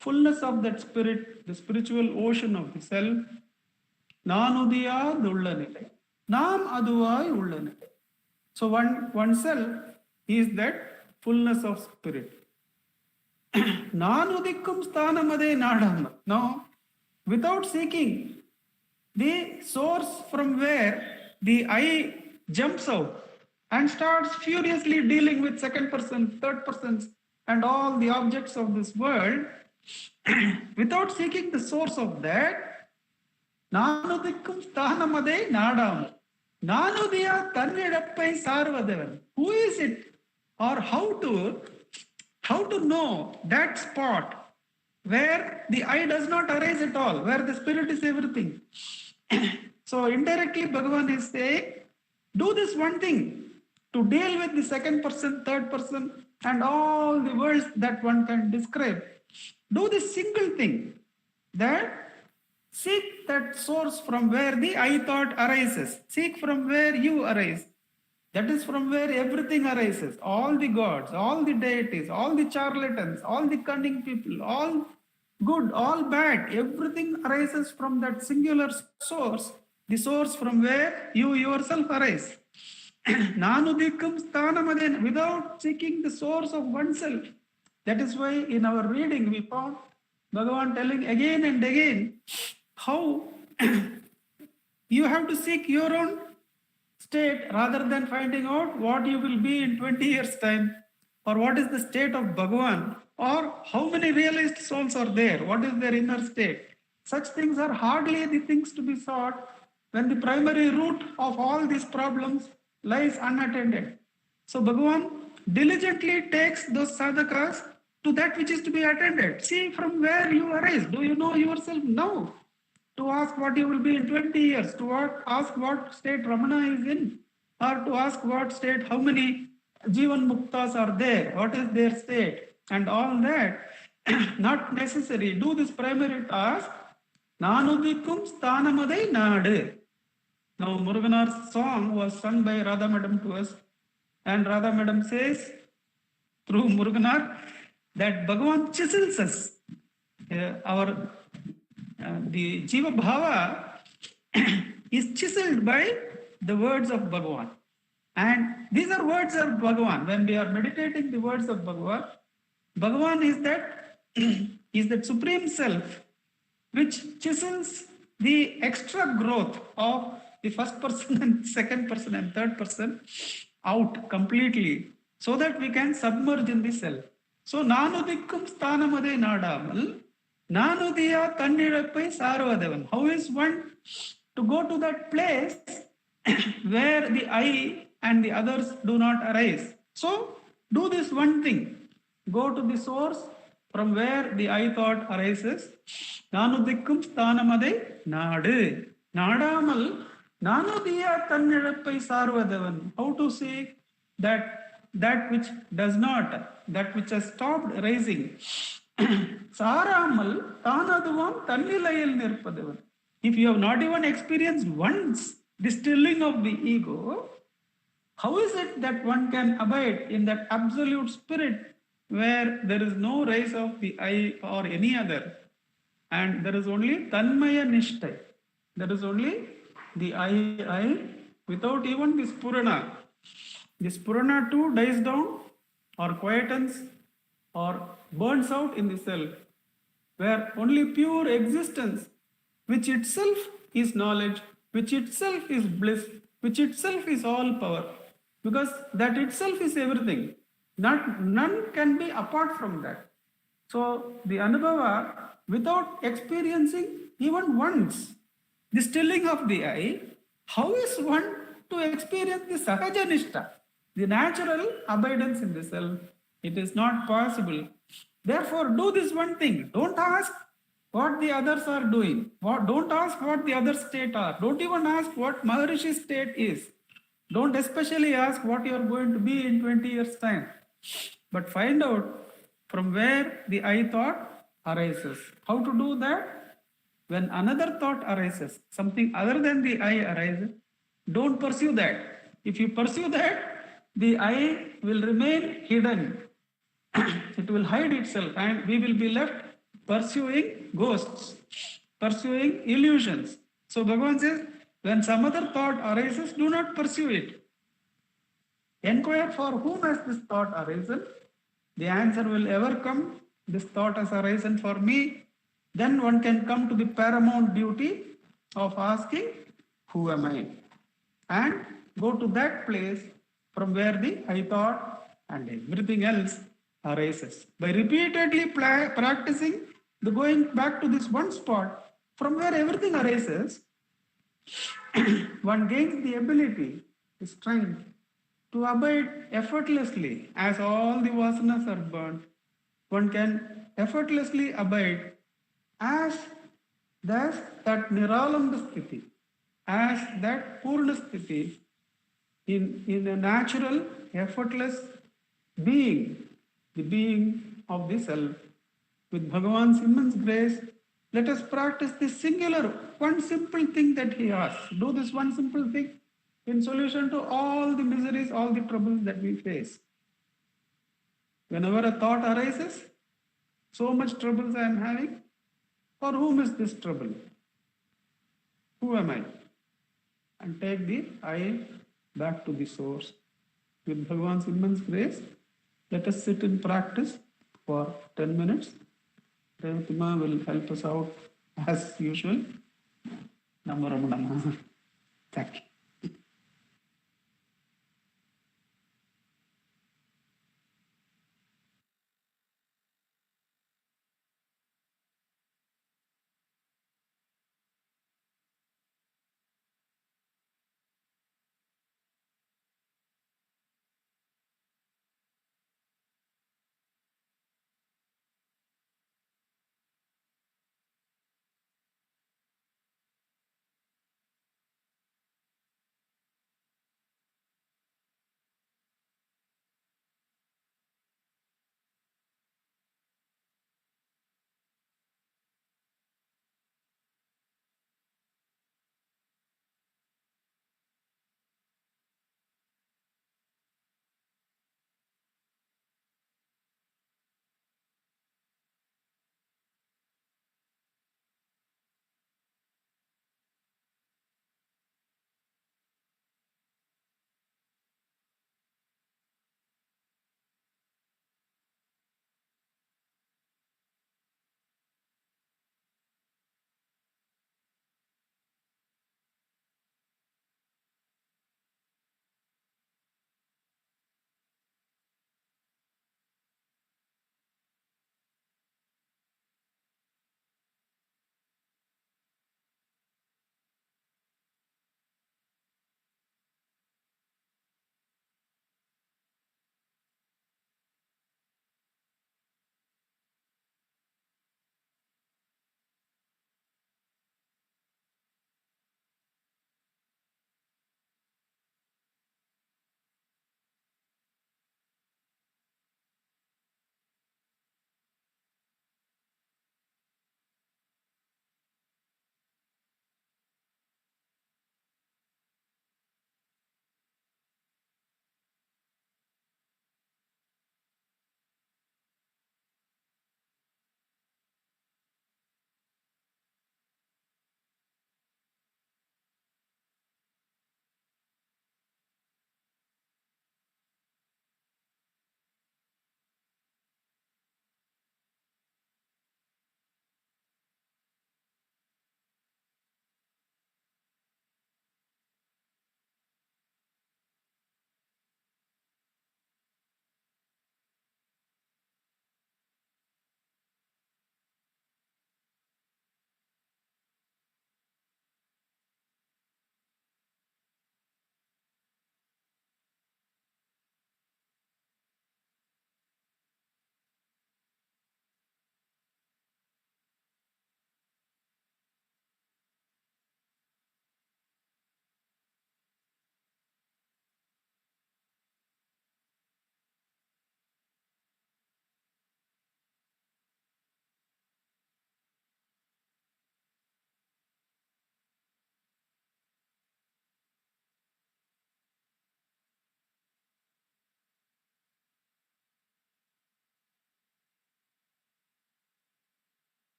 fullness of that spirit, the spiritual ocean of the self. Nanudiya dullanile. Nam aduvai ullanile. So oneself is that fullness of spirit. Nanudikkum sthanamade nadam. Now, without seeking the source from where the I jumps out and starts furiously dealing with second person, third persons, and all the objects of this world, without seeking the source of that, Nanudikkum sthanamade nadam. Nanudiya tannidappai sarvadevan. Who is it, or how to know that spot where the I does not arise at all, where the spirit is everything? So indirectly Bhagavan is saying, do this one thing to deal with the second person, third person, and all the worlds that one can describe. Do this single thing, that seek that source from where the I thought arises. Seek from where you arise. That is from where everything arises. All the gods, all the deities, all the charlatans, all the cunning people, all good, all bad, everything arises from that singular source, the source from where you yourself arise. Nanudikam sthanamaden, without seeking the source of oneself. That is why in our reading we found Bhagavan telling again and again how you have to seek your own state rather than finding out what you will be in 20 years' time, or what is the state of Bhagavan, or how many realized souls are there, what is their inner state. Such things are hardly the things to be sought when the primary root of all these problems lies unattended. So Bhagavan diligently takes those sadhakas to that which is to be attended. See from where you arise. Do you know yourself now? To ask what you will be in 20 years, to ask what state Ramana is in, or to ask what state, how many Jivan Muktas are there, what is their state, and all that. Not necessary. Do this primary task. Nanudikkum sthanamade nadu. Now Muruganar's song was sung by Radha Madam to us, and Radha Madam says through Muruganar that Bhagavan chisels us. The Jiva Bhava is chiseled by the words of Bhagavan. And these are words of Bhagavan. When we are meditating the words of Bhagavan, Bhagavan is that supreme self which chisels the extra growth of the first person and second person and third person out completely, so that we can submerge in the self. So nanudikkum sthanamade nadamal Nanudiya Tannirappai Sarvadavan. How is one to go to that place where the I and the others do not arise? So do this one thing. Go to the source from where the I thought arises. Nanudikkum sthanamade nadu. Nadamal Nanudiya Tannirappai Sarvadavan. How to see that which does not, that which has stopped rising. Saramal Tanaduvam Tannilayil Nirpadavan. If you have not even experienced once the stilling of the ego, how is it that one can abide in that absolute spirit where there is no rise of the I or any other, and there is only Tanmaya Nishtai? There is only the I without even this Purana. This Purana too dies down or quietens or burns out in the self, where only pure existence, which itself is knowledge, which itself is bliss, which itself is all power, because that itself is everything. None can be apart from that. So the Anubhava, without experiencing even once the stilling of the I, how is one to experience the Sahaja Nishta, the natural abidance in the self? It is not possible. Therefore, do this one thing. Don't ask what the others are doing. Don't ask what the other state are. Don't even ask what Maharishi's state is. Don't especially ask what you are going to be in 20 years' time. But find out from where the I thought arises. How to do that? When another thought arises, something other than the I arises, don't pursue that. If you pursue that, the I will remain hidden. It will hide itself, and we will be left pursuing ghosts, pursuing illusions. So Bhagavan says, when some other thought arises, do not pursue it. Inquire for whom has this thought arisen. The answer will ever come. This thought has arisen for me. Then one can come to the paramount duty of asking, who am I? And go to that place from where the I thought and everything else arises. By repeatedly practicing the going back to this one spot from where everything arises, one gains the ability, the strength to abide effortlessly. As all the vasanas are burnt, one can effortlessly abide as that Niralamba Sthiti, as that Purna Sthiti, in a natural, effortless being, the being of the self. With Bhagavan's immense grace, let us practice this singular, one simple thing that he asks. Do this one simple thing in solution to all the miseries, all the troubles that we face. Whenever a thought arises, so much troubles I am having, for whom is this trouble? Who am I? And take the I back to the source. With Bhagavan's immense grace, let us sit in practice for 10 minutes. Revathi will help us out as usual. Namo Ramana. Thank you.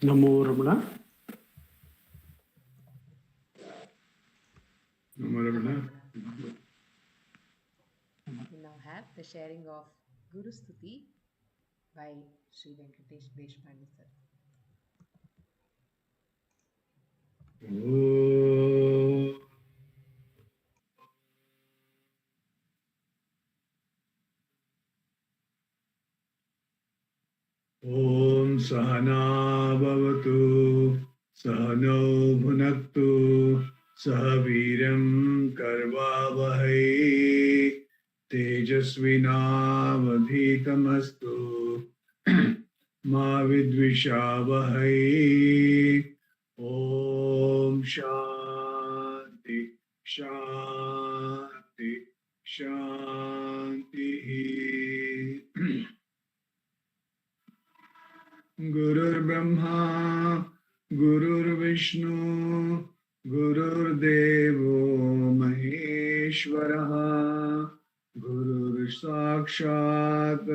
Namo Ramana. Namo Ramana. We now have the sharing of Guru Stuti by Sri Venkatesh Deshpande sir. Om Sahana Bhavatu Sahano Bhunaktu Sahaviram Karvavahai Tejasvinavadhitamastu Ma Vidvishavahai. Om Shanti Shanti Shanti. Gurur Brahma, Gurur Vishnu, Gurur Devo Maheshwaraha, Gurur Sakshat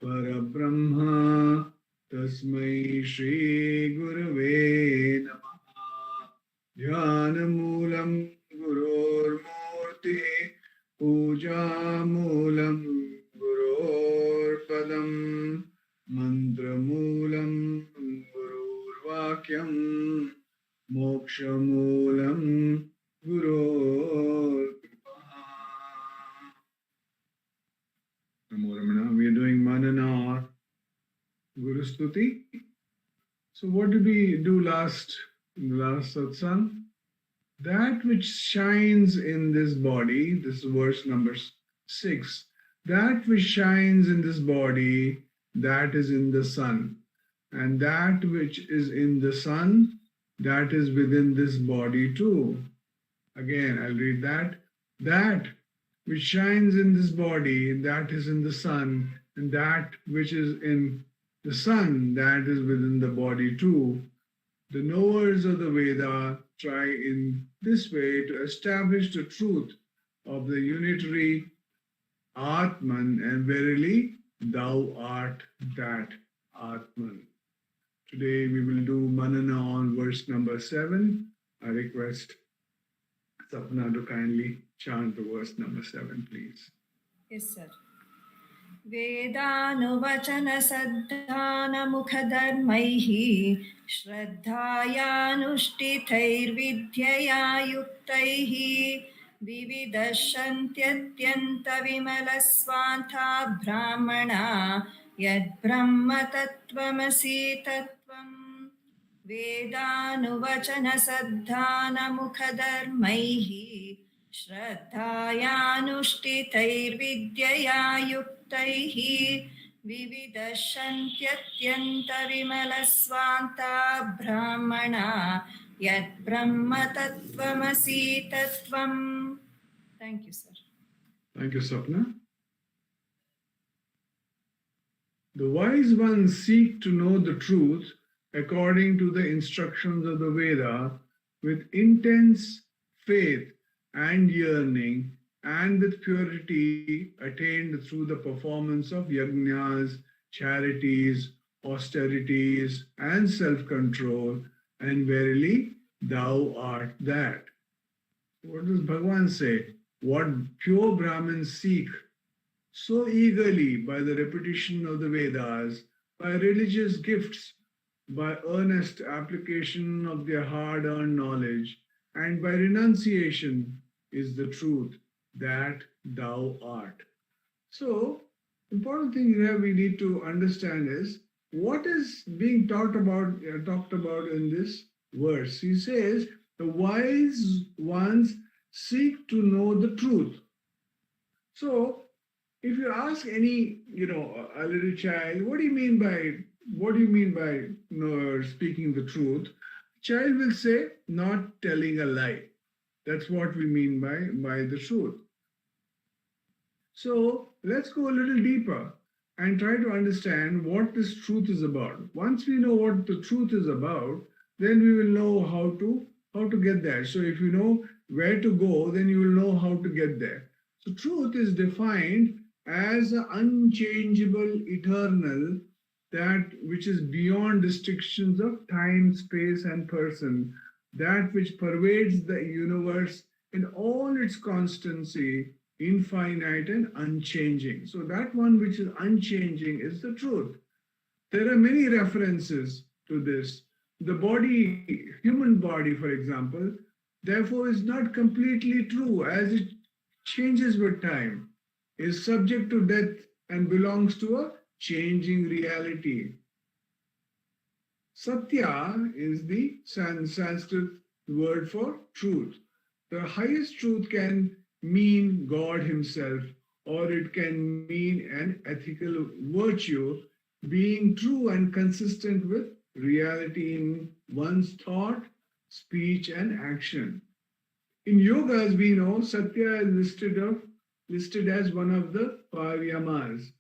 Parabrahma, Tasmai Shri Gurave Namaha. Dhyanamoolam Gurur Murti, Puja Moolam Gurur Padam, Mantramulam Gururvakyam, Mokshamulam Gurur Kripaha. Namo Ramana. We are doing Manana or Guru Stuti. So what did we do last satsang? That which shines in this body, this is verse number 6, that which shines in this body, that is in the sun. And that which is in the sun, that is within this body too. Again, I'll read that. That which shines in this body, that is in the sun. And that which is in the sun, that is within the body too. The knowers of the Veda try in this way to establish the truth of the unitary Atman, and verily thou art that Atman. Today we will do Manana on verse number 7. I request Sapna to kindly chant the verse number 7, please. Yes, sir. Vedanuvacanasddhanamukhadarmaihi Shraddhayanushthithaiर्विद्यया युक्तैः विविदशन्त्यत्यन्तविमलस्वान्था ब्राह्मणा यद्ब्रह्मतत्त्वमसि तत्त्वम् वेदानुवचनसद्धानमुखधर्मैः श्रद्धायानुष्ठितैर्विद्यया युक्तैः विविदशन्त्यत्यन्तविमलस्वान्ता ब्राह्मणा यद्ब्रह्मतत्त्वमसि तत्त्वम्. Thank you, sir. Thank you, Sapna. The wise ones seek to know the truth according to the instructions of the Veda with intense faith and yearning, and with purity attained through the performance of yajnas, charities, austerities, and self-control, and verily thou art that. What does Bhagavan say? What pure Brahmins seek so eagerly by the repetition of the Vedas, by religious gifts, by earnest application of their hard-earned knowledge, and by renunciation is the truth that thou art. So, important thing here we need to understand is what is being talked about in this verse. He says, the wise ones seek to know the truth. So, if you ask any, a little child, what do you mean by speaking the truth? Child will say, not telling a lie. That's what we mean by the truth. So let's go a little deeper and try to understand what this truth is about. Once we know what the truth is about, then we will know how to get there. So if you know where to go, then you will know how to get there. So truth is defined as an unchangeable, eternal, that which is beyond restrictions of time, space, and person, that which pervades the universe in all its constancy, infinite and unchanging. So that one which is unchanging is the truth. There are many references to this. The body, human body, for example, therefore is not completely true as it changes with time, is subject to death and belongs to a changing reality. Satya is the Sanskrit word for truth. The highest truth can mean God himself, or it can mean an ethical virtue, being true and consistent with reality in one's thought, speech, and action. In yoga, as we know, Satya is listed as one of the pariyamas,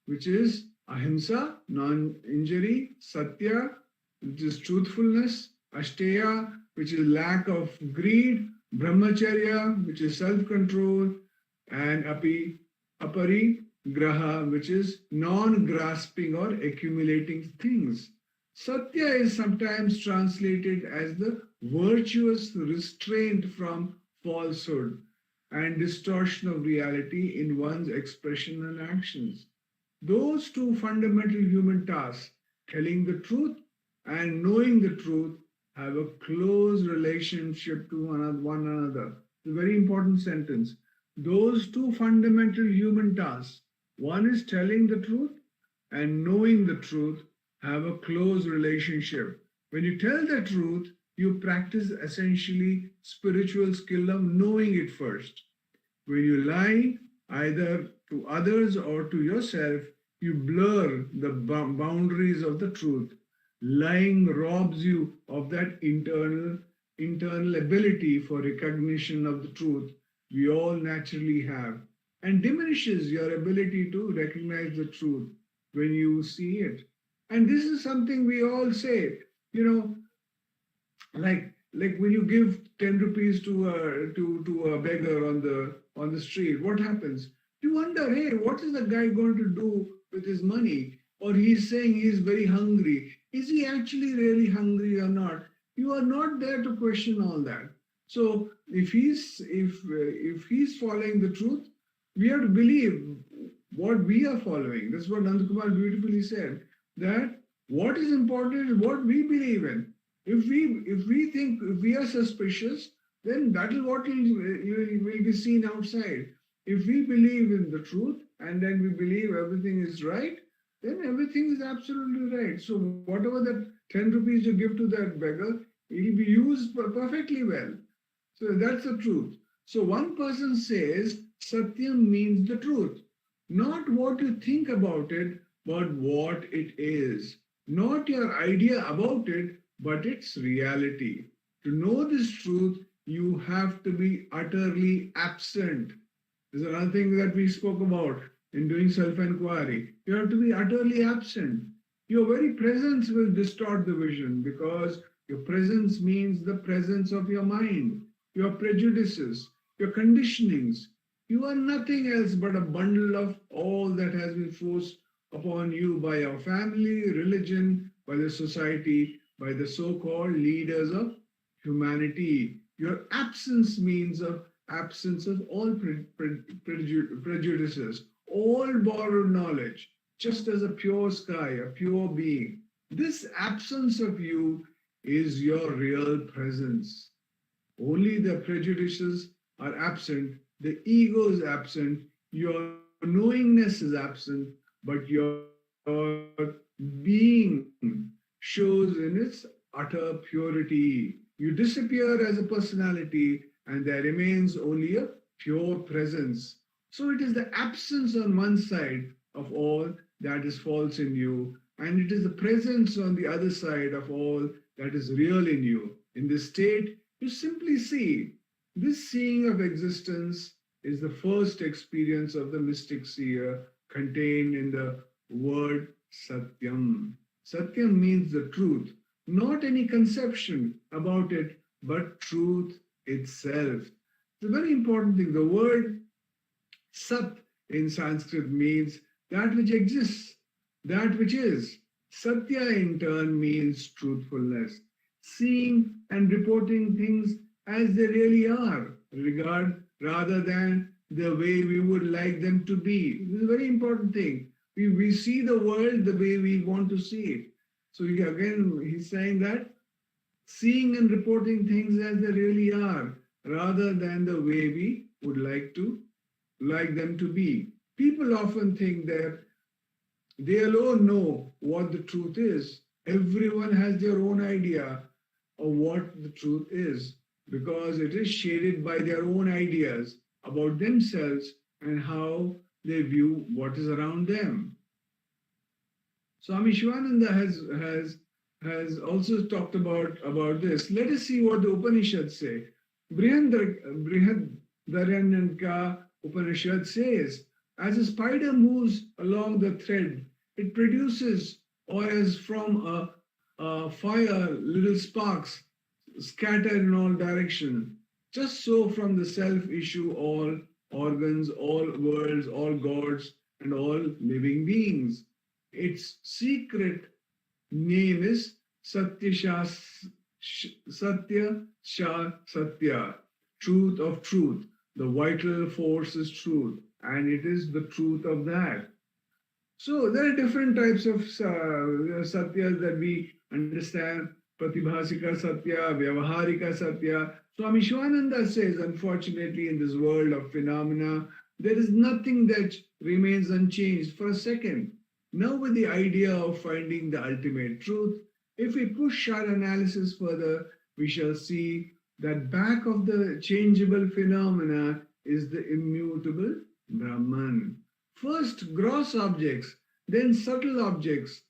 which is ahimsa, non-injury, satya, which is truthfulness, ashteya, which is lack of greed, brahmacharya, which is self-control, and aparigraha, which is non-grasping or accumulating things. Satya is sometimes translated as the virtuous restraint from falsehood and distortion of reality in one's expression and actions. Those two fundamental human tasks, telling the truth and knowing the truth, have a close relationship to one another. It's a very important sentence. Those two fundamental human tasks, one is telling the truth and knowing the truth, have a close relationship. When you tell the truth, you practice essentially spiritual skill of knowing it first. When you lie, either to others or to yourself, you blur the boundaries of the truth. Lying robs you of that internal ability for recognition of the truth we all naturally have, and diminishes your ability to recognize the truth when you see it. And this is something we all say, like when you give 10 rupees to a beggar on the street, what happens? You wonder, hey, what is the guy going to do with his money? Or he's saying he's very hungry. Is he actually really hungry or not? You are not there to question all that. So if he's following the truth, we have to believe what we are following. That's what Nandakumar beautifully said, that what is important is what we believe in. If we are suspicious, then that is what will be seen outside. If we believe in the truth and then we believe everything is right, then everything is absolutely right. So whatever that 10 rupees you give to that beggar, it will be used perfectly well. So that's the truth. So one person says Satyam means the truth, not what you think about it, but what it is. Not your idea about it, but its reality. To know this truth, you have to be utterly absent. There's another thing that we spoke about in doing self-enquiry. You have to be utterly absent. Your very presence will distort the vision, because your presence means the presence of your mind, your prejudices, your conditionings. You are nothing else but a bundle of all that has been forced upon you by your family, religion, by the society, by the so-called leaders of humanity. Your absence means of absence of all prejudices, all borrowed knowledge, just as a pure sky, a pure being. This absence of you is your real presence. Only the prejudices are absent, the ego is absent, your knowingness is absent, but your being shows in its utter purity. You disappear as a personality and there remains only a pure presence. So it is the absence on one side of all that is false in you, and it is the presence on the other side of all that is real in you. In this state, you simply see. This seeing of existence is the first experience of the mystic seer contained in the word Satyam. Satyam means the truth, not any conception about it, but truth itself. It's a very important thing. The word Sat in Sanskrit means that which exists, that which is. Satya in turn means truthfulness, seeing and reporting things as they really are, rather than the way we would like them to be. This is a very important thing. We see the world the way we want to see it. So he's saying that seeing and reporting things as they really are, rather than the way we would like them to be. People often think that they alone know what the truth is. Everyone has their own idea of what the truth is, because it is shaded by their own ideas about themselves and how they view what is around them. Swami Shivananda has also talked about this. Let us see what the Upanishads say. Brihadaranyaka Upanishad says, as a spider moves along the thread, it produces, or as from a fire, little sparks scattered in all directions. Just so from the self issue all organs, all worlds, all gods, and all living beings. Its secret name is Satya Satya, truth of truth. The vital force is truth, and it is the truth of that. So there are different types of Satyas that we understand. Pratibhasika Satya, Vyavaharika Satya. Swami Shivananda says, unfortunately, in this world of phenomena, there is nothing that remains unchanged for a second. Now, with the idea of finding the ultimate truth, if we push our analysis further, we shall see that back of the changeable phenomena is the immutable Brahman. First gross objects, then subtle objects,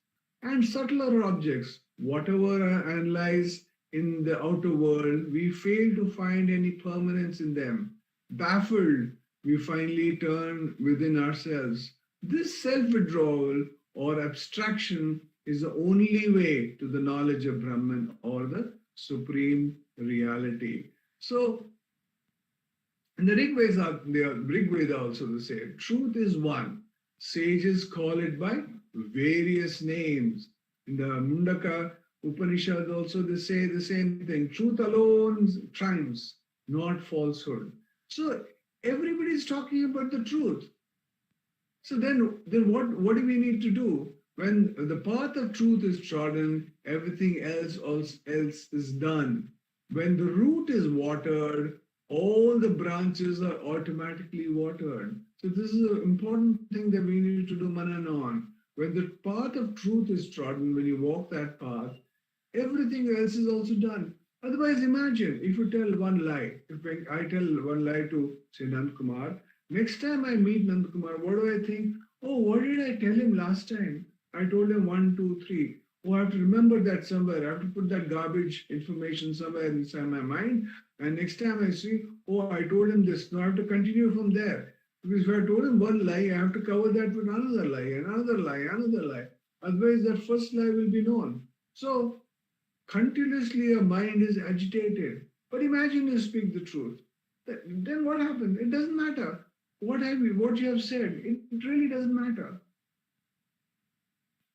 and subtler objects. Whatever lies in the outer world, we fail to find any permanence in them. Baffled, we finally turn within ourselves. This self-withdrawal or abstraction is the only way to the knowledge of Brahman or the supreme reality. So, in the Rig Veda also they say, truth is one. Sages call it by various names. In the Muktaka Upanishad also they say the same thing. Truth alone triumphs, not falsehood. So everybody is talking about the truth. So then what do we need to do? When the path of truth is trodden, everything else is done. When the root is watered, all the branches are automatically watered. So this is an important thing that we need to do manan on. When the path of truth is trodden, when you walk that path, everything else is also done. Otherwise, imagine if you tell one lie. If I tell one lie to, say, Nandakumar, next time I meet Nandakumar, what do I think? Oh, what did I tell him last time? I told him 1, 2, 3. Oh, I have to remember that somewhere. I have to put that garbage information somewhere inside my mind. And next time I see, oh, I told him this. Now I have to continue from there. Because if I told him one lie, I have to cover that with another lie, another lie, another lie. Otherwise, that first lie will be known. So, continuously your mind is agitated. But imagine you speak the truth. Then what happens? It doesn't matter. What you have said, it really doesn't matter.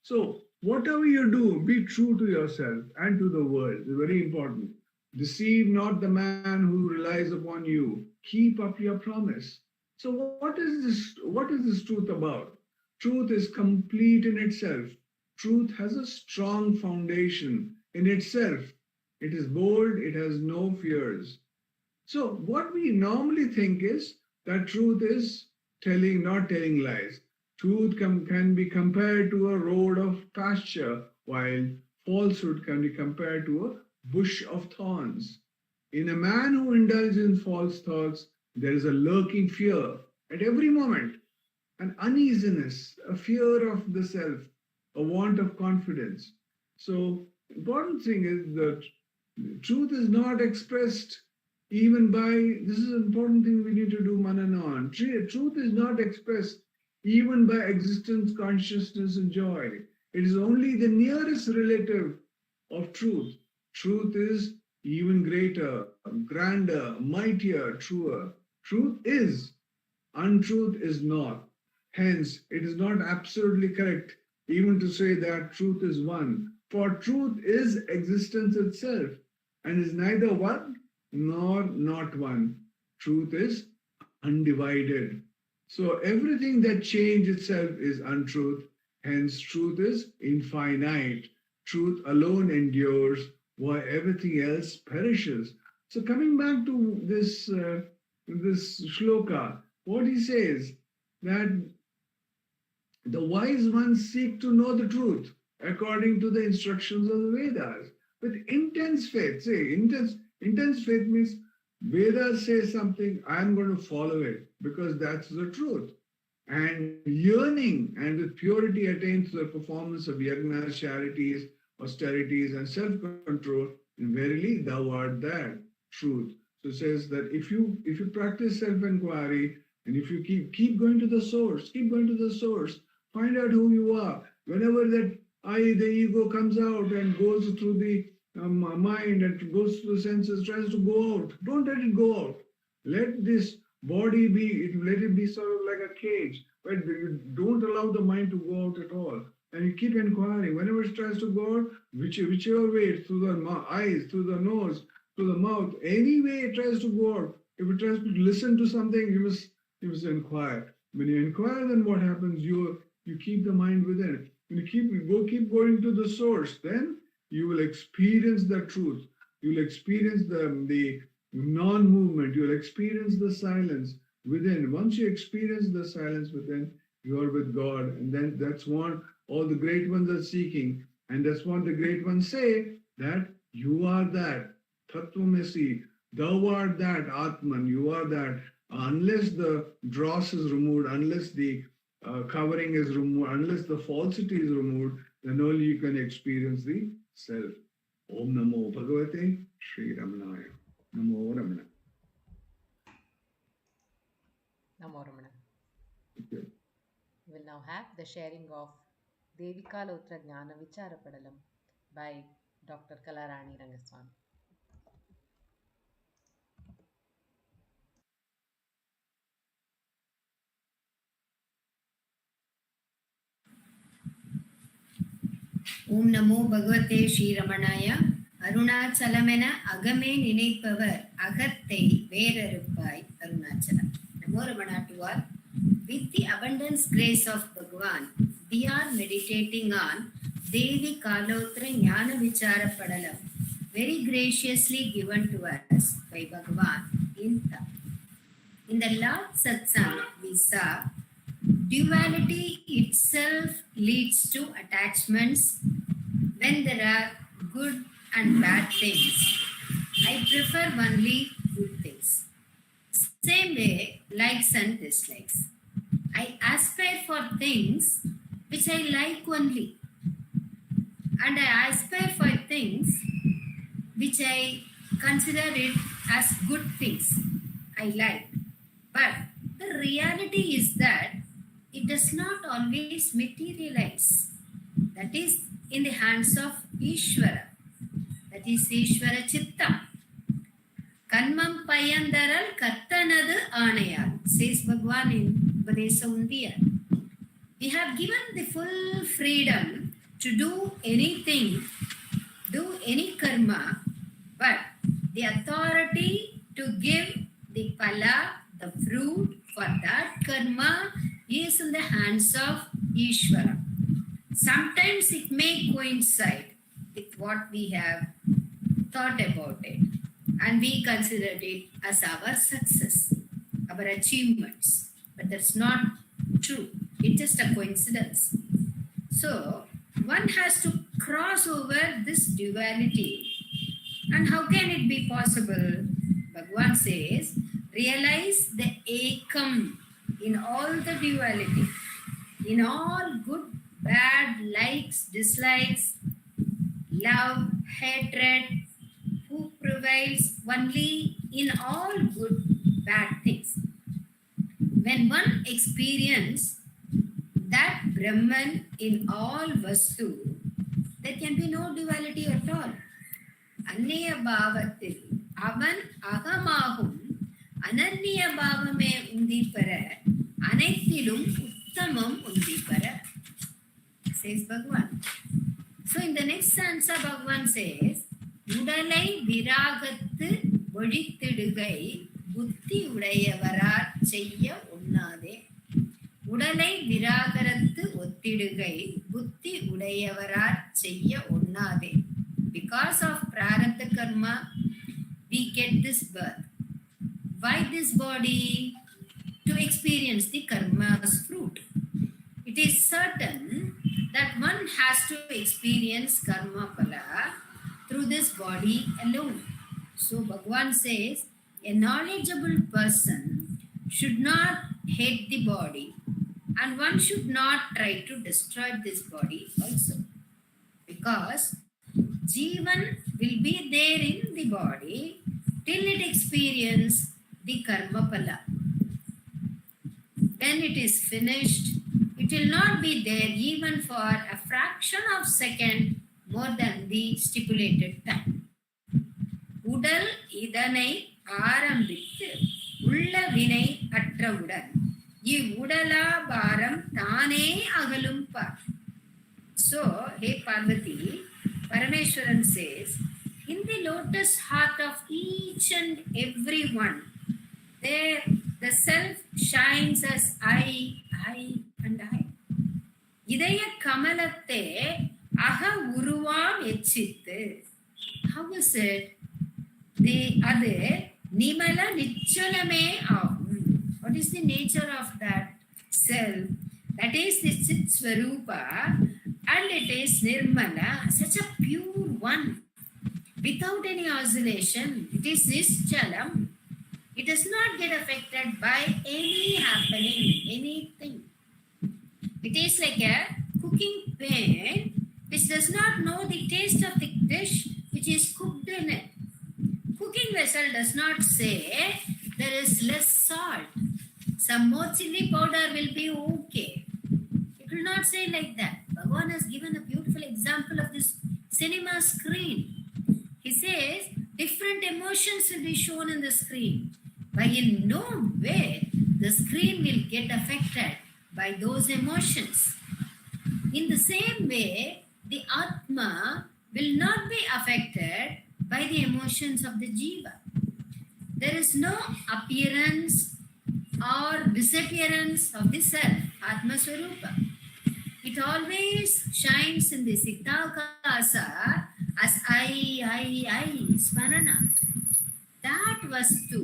So, whatever you do, be true to yourself and to the world. It's very important. Deceive not the man who relies upon you. Keep up your promise. So what is this truth about? Truth is complete in itself. Truth has a strong foundation in itself. It is bold, it has no fears. So what we normally think is that truth is not telling lies. Truth can be compared to a road of pasture, while falsehood can be compared to a bush of thorns. In a man who indulges in false thoughts, there is a lurking fear at every moment, an uneasiness, a fear of the self, a want of confidence. So, important thing is that truth is not expressed even by, this is an important thing we need to do manan on. Truth is not expressed even by existence, consciousness, and joy. It is only the nearest relative of truth. Truth is even greater, grander, mightier, truer. Truth is, untruth is not. Hence, it is not absolutely correct even to say that truth is one. For truth is existence itself and is neither one nor not one. Truth is undivided. So everything that changes itself is untruth. Hence, truth is infinite. Truth alone endures, while everything else perishes. So coming back to this shloka, what he says, that the wise ones seek to know the truth according to the instructions of the Vedas with intense faith. Say, intense faith means Vedas say something, I'm going to follow it because that's the truth. And yearning and with purity attain to the performance of yajnas, charities, austerities, and self-control, and verily thou art that truth. So it says that if you practice self-enquiry and if you keep going to the source, find out who you are. Whenever that the ego comes out and goes through the mind and goes through the senses, tries to go out, don't let it go out. Let this body let it be sort of like a cage, but you don't allow the mind to go out at all. And you keep inquiring. Whenever it tries to go out, whichever way, through the eyes, through the nose, through the mouth, any way it tries to go out. If it tries to listen to something, you must inquire. When you inquire, then what happens? You keep the mind within. When you keep going to the source, then you will experience the truth. You will experience the non-movement. You will experience the silence within. Once you experience the silence within, you are with God. And then that's what all the great ones are seeking. And that's what the great ones say, that you are that. Tattvamasi. Thou art that. Atman. You are that. Unless the dross is removed, unless the covering is removed, unless the falsity is removed, then only you can experience the self. Om Namo Bhagavate Sri Ramanaya. Namo Ramana. Namo Ramana. Okay. We will now have the sharing of Devika Lotra Jnana Vichara Padalam by Dr. Kalarani Rengasamy. ஓம் நமோ பகவதே ஸ்ரீரமணாய. அருணாச்சலமென அகமே நினைப்பவர் அகத்தை வேறறுப்பாய் Arunachalam. Namo Ramana to all. With the abundance grace of Bhagavan, we are meditating on Devi Kalotra Jnana Vichara Padalam, very graciously given to us by Bhagavan in the Lord Satsang. We saw duality itself leads to attachments. When there are good and bad things, I prefer only good things. Same way, likes and dislikes. I aspire for things which I like only, and I aspire for things which I consider it as good things I like. But the reality is that it does not always materialize. That is in the hands of Ishvara. That is Ishvara Chitta. Kanmam payandaral kattanadu aanayal, says Bhagavan in Upadesa Saram. We have given the full freedom to do anything, do any karma, but the authority to give the phala, the fruit for that karma, is in the hands of Ishvara. Sometimes it may coincide with what we have thought about it, and we considered it as our success, our achievements. But that's not true. It's just a coincidence. So one has to cross over this duality. And how can it be possible? Bhagavan says, realize the ekam in all the duality, in all good, bad, likes, dislikes, love, hatred, who prevails only in all good, bad things. When one experiences that Brahman in all Vastu, there can be no duality at all. Anniya bhavathil avan agamagum ananya bhavame undipara anaithilum uttamam undipara. says Bhagavan. So in the next stanza, Bhagavan says, Udalai viragattu voditthidugai buddhi udayavarar cheyya unnade. Udalai viragarattu ottidugai buddhi udayavarar cheyya unnade. Because of prarabdha karma, we get this birth. Why this body? To experience the karma's fruit. It is certain that one has to experience karma phala through this body alone. So Bhagavan says, a knowledgeable person should not hate the body, and one should not try to destroy this body also. Because Jivan will be there in the body till it experiences the karma phala. When it is finished, it will not be there even for a fraction of a second more than the stipulated time. Udal idanai ஆரம்பித்து உள்ள வினை அற்றவுடன் இவ்வுடலா பாரம் தானே அகலும் பார். So, hey Parvati, Parameshwaran says, in the lotus heart of each and every one, there the self shines as I and I. இதய கமலத்தே அக உருவாம் எச்சித்து. How is it? அது நிமல நிச்சலமே ஆகும். What is the nature of that self? That is the Chit Swarupa, and it is Nirmala, such a pure one, without any oscillation. It is Nischalam. It does not get affected by any happening, anything. It is like a cooking pan which does not know the taste of the dish which is cooked in it. Cooking vessel does not say there is less salt. Some more chili powder will be okay. It will not say like that. Bhagavan has given a beautiful example of this cinema screen. He says different emotions will be shown in the screen, but in no way the screen will get affected by those emotions. In the same way, the Atma will not be affected by the emotions of the Jiva. There is no appearance or disappearance of the self, Atma Swarupa. It always shines in the Siktakasa as I, Smarana. That Vastu,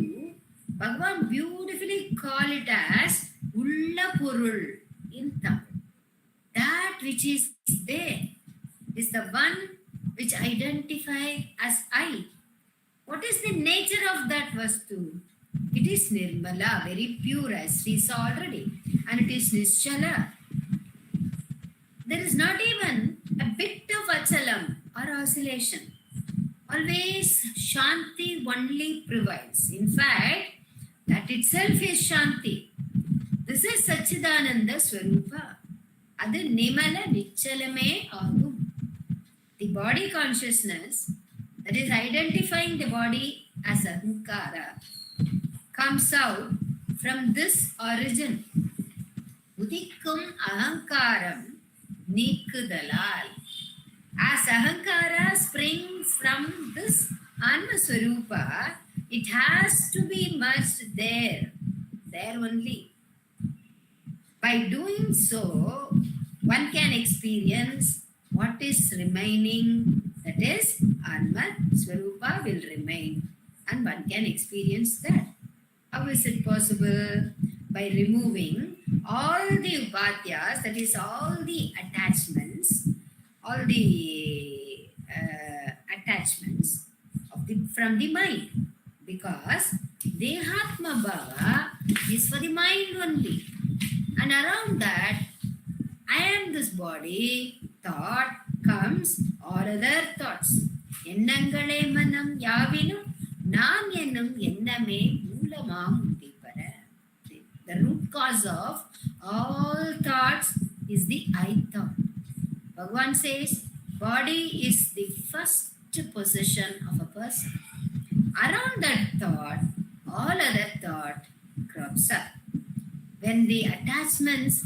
Bhagavan beautifully call it as Ulla Purul in Tamil. That which is there is the one which identify as I. What is the nature of that Vastu? It is Nirmala, very pure, as we saw already, and it is Nischala. There is not even a bit of achalam or oscillation. Always Shanti only prevails. In fact, that itself is Shanti. This is Satchidananda Swarupa. Adu Nimala Nichalame Agum. The body consciousness that is identifying the body as Ahankara comes out from this origin. Udikkum Ahankaram Nikudalal. As Ahankara springs from this Anma Swarupa, it has to be merged there only. By doing so, one can experience what is remaining, that is, Anma Swarupa will remain, and one can experience that. How is it possible? By removing all the upadhyas, that is, all the attachments, from the mind. Because Dehatma Bhava is for the mind only. And around that, I am this body, thought comes, all other thoughts. Ennangale manam yavinum naan ennum enname moolamam uttipara. The root cause of all thoughts is the I thought. Bhagavan says, body is the first possession of a person. Around that thought, all other thought crops up. When the attachments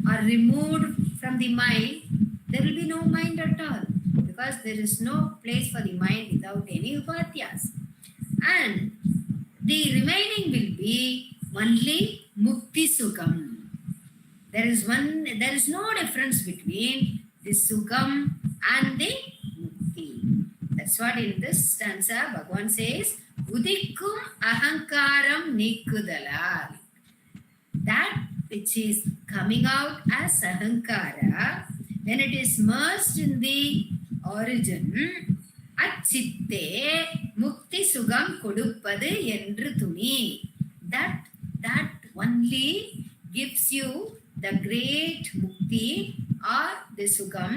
are removed from the mind, there will be no mind at all, because there is no place for the mind without any upadhyas. And the remaining will be only mukti sukham. There is no difference between the sukham and the mukti. That's what in this stanza Bhagavan says, Udikkum ahankaram nikudalal. That which is coming out as ahankara, when it is merged in the origin, achitte mukti sugam kodupadu endru tuni. That only gives you the great mukti or the sugam.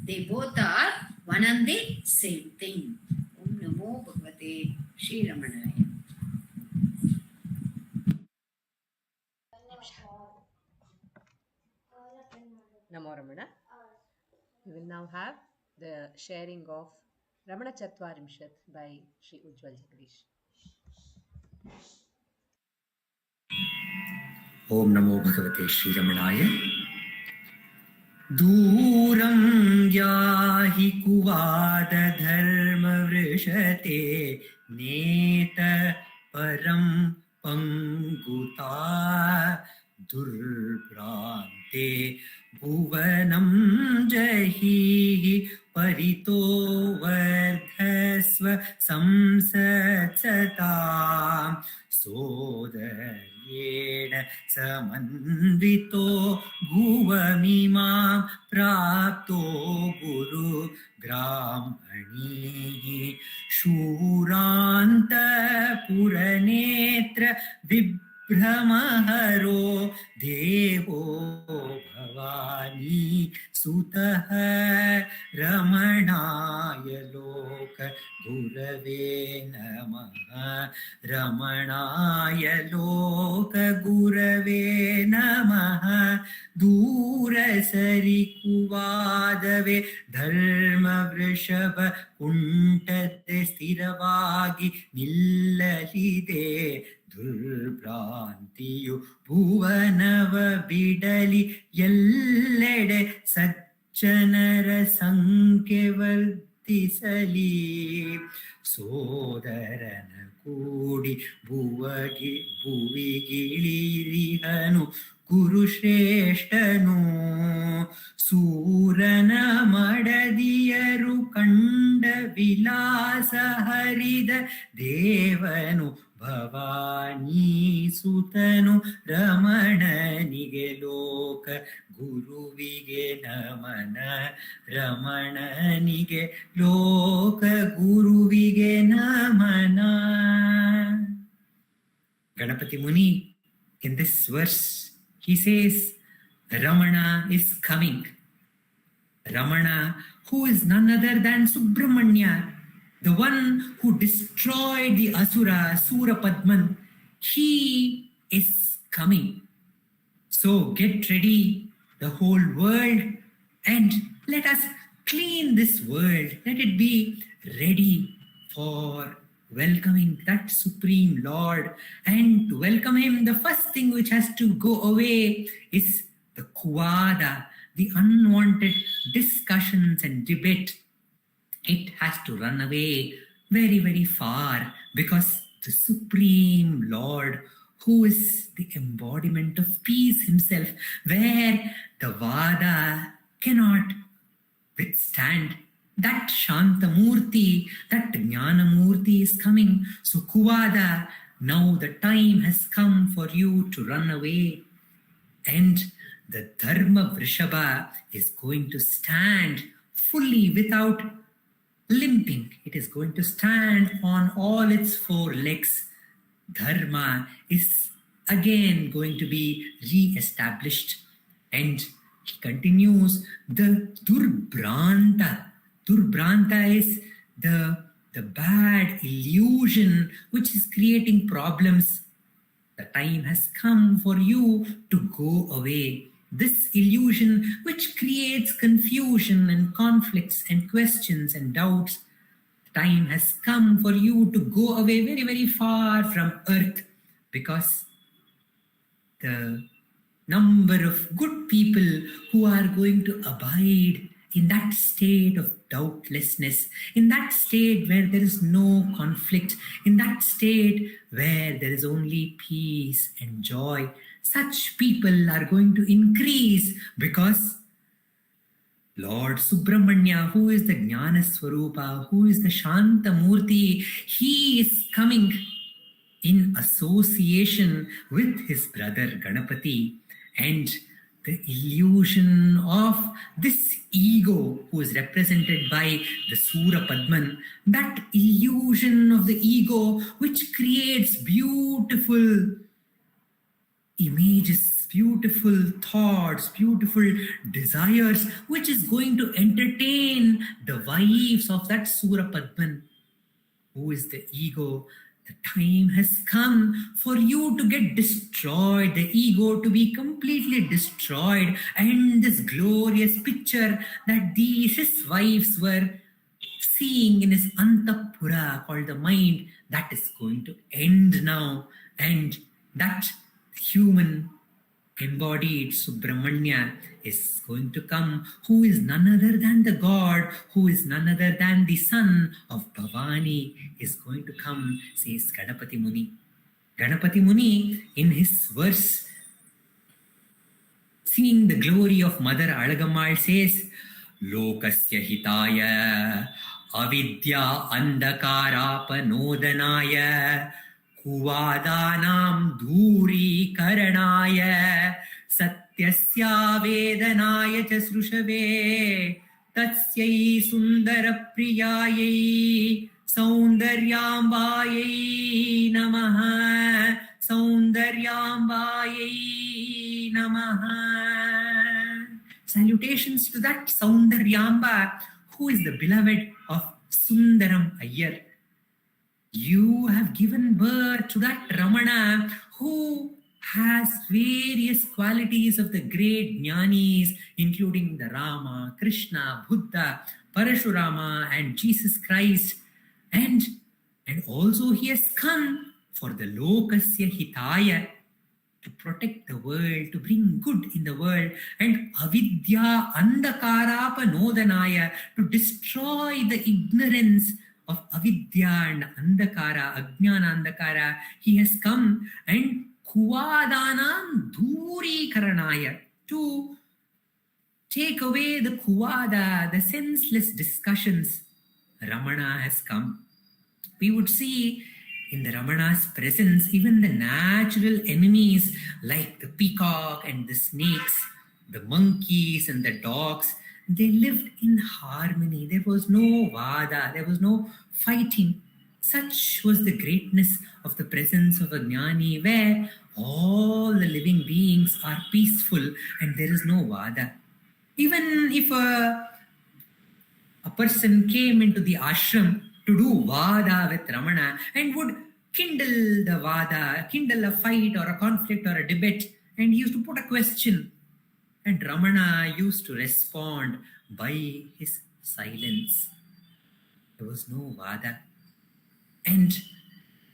They both are one and the same thing. Om Namo Bhagavate Shri Ramanaya. Namo Ramana. We will now have the sharing of Ramana Chatvarimshat by Sri Ujwal Jagadeesh. Om Namo Bhagavate Shri Ramanaya. Duram yahi kuvada dharma vrishate neta param panguta durbrante bhuvanam jahi parito vardhasva samsatsata sodaryena samanvito bhuvamimam prapto guru gramani shuranta puranetra vibramaharo devo bhavani sutaha ramanaya loka gurave namaha ramanaya loka gurave namaha durasari kuvadave dharma vrishava kuntate stiravagi nillalide ದುರ್ಭ್ರಾಂತಿಯು ಭುವನವ ಬಿಡಲಿ ಎಲ್ಲೆಡೆ ಸಜ್ಜನರ ಸಂಖ್ಯೆ ವರ್ಧಿಸಲಿ ಸೋದರನ ಕೂಡಿ ಭುವಿಗಿಳಿರಿಹನು ಕುರುಶ್ರೇಷ್ಠನು ಸೂರನ ಮಡದಿಯರು ಕಂಡ ವಿಲಾಸ ಹರಿದ ದೇವನು ಭವಾನಿ ಸುತನು ರಮಣನಿಗೆ ಲೋಕ ಗುರುವಿಗೆ ನಮನ ರಮಣನಿಗೆ ಲೋಕ ಗುರುವಿಗೆ ನಮನ. Ganapati Muni, in this verse, he says, Ramana is coming. Ramana, who is none other than Subramanya, the one who destroyed the Asura, Sura Padman, he is coming. So get ready, the whole world, and let us clean this world. Let it be ready for welcoming that Supreme Lord. And to welcome him, the first thing which has to go away is the kuvada, the unwanted discussions and debate. It has to run away very, very far, because the Supreme Lord, who is the embodiment of peace himself, where the Vada cannot withstand, that Shantamurti, that Jnanamurti is coming. So Kuvada, now the time has come for you to run away. And the Dharma Vrishaba is going to stand fully without limping. It is going to stand on all its four legs. Dharma is again going to be re-established. And he continues, the Durbranta. Durbranta is the bad illusion which is creating problems. The time has come for you to go away. This illusion which creates confusion and conflicts and questions and doubts, time has come for you to go away very, very far from earth, because the number of good people who are going to abide in that state of doubtlessness, in that state where there is no conflict, in that state where there is only peace and joy, such people are going to increase, because Lord Subramanya, who is the Jnana Swarupa, who is the Shanta Murti, he is coming in association with his brother Ganapati, and the illusion of this ego, who is represented by the Sura Padman, that illusion of the ego which creates beautiful images, beautiful thoughts, beautiful desires, which is going to entertain the wives of that Sura Padman, who is the ego. The time has come for you to get destroyed, the ego to be completely destroyed, and this glorious picture that his wives were seeing in his Antapura called the mind, that is going to end now, and that human embodied Subramanya is going to come, who is none other than the God, who is none other than the son of Bhavani, is going to come, says Ganapati Muni. Ganapati Muni, in his verse, singing the glory of Mother Alagammal, says, Lokasya hitaya avidya andakarapanodhanaya kuvadanam dhuri karanaya satyasya vedanaya cha srushave tasyai sundara priyayai saundaryambayai namaha saundaryambayai namaha. Salutations to that Saundaryamba, who is the beloved of Sundaram Ayyar. You have given birth to that Ramana, who has various qualities of the great jnanis, including the Rama, Krishna, Buddha, Parashurama, and Jesus Christ. And also he has come for the Lokasya Hitaya, to protect the world, to bring good in the world, and avidya andakarapanodhanaya, to destroy the ignorance of avidya and andakara, ajnana andakara. He has come, and kuvadanam dhuri karanaya, to take away the kuvada, the senseless discussions. Ramana has come. We would see in the Ramana's presence, even the natural enemies like the peacock and the snakes, the monkeys and the dogs, they lived in harmony. There was no vada, there was no fighting. Such was the greatness of the presence of a jnani, where all the living beings are peaceful and there is no vada. Even if a person came into the ashram to do vada with Ramana and would kindle the vada, kindle a fight or a conflict or a debate, and he used to put a question, and Ramana used to respond by his silence. There was no vada. And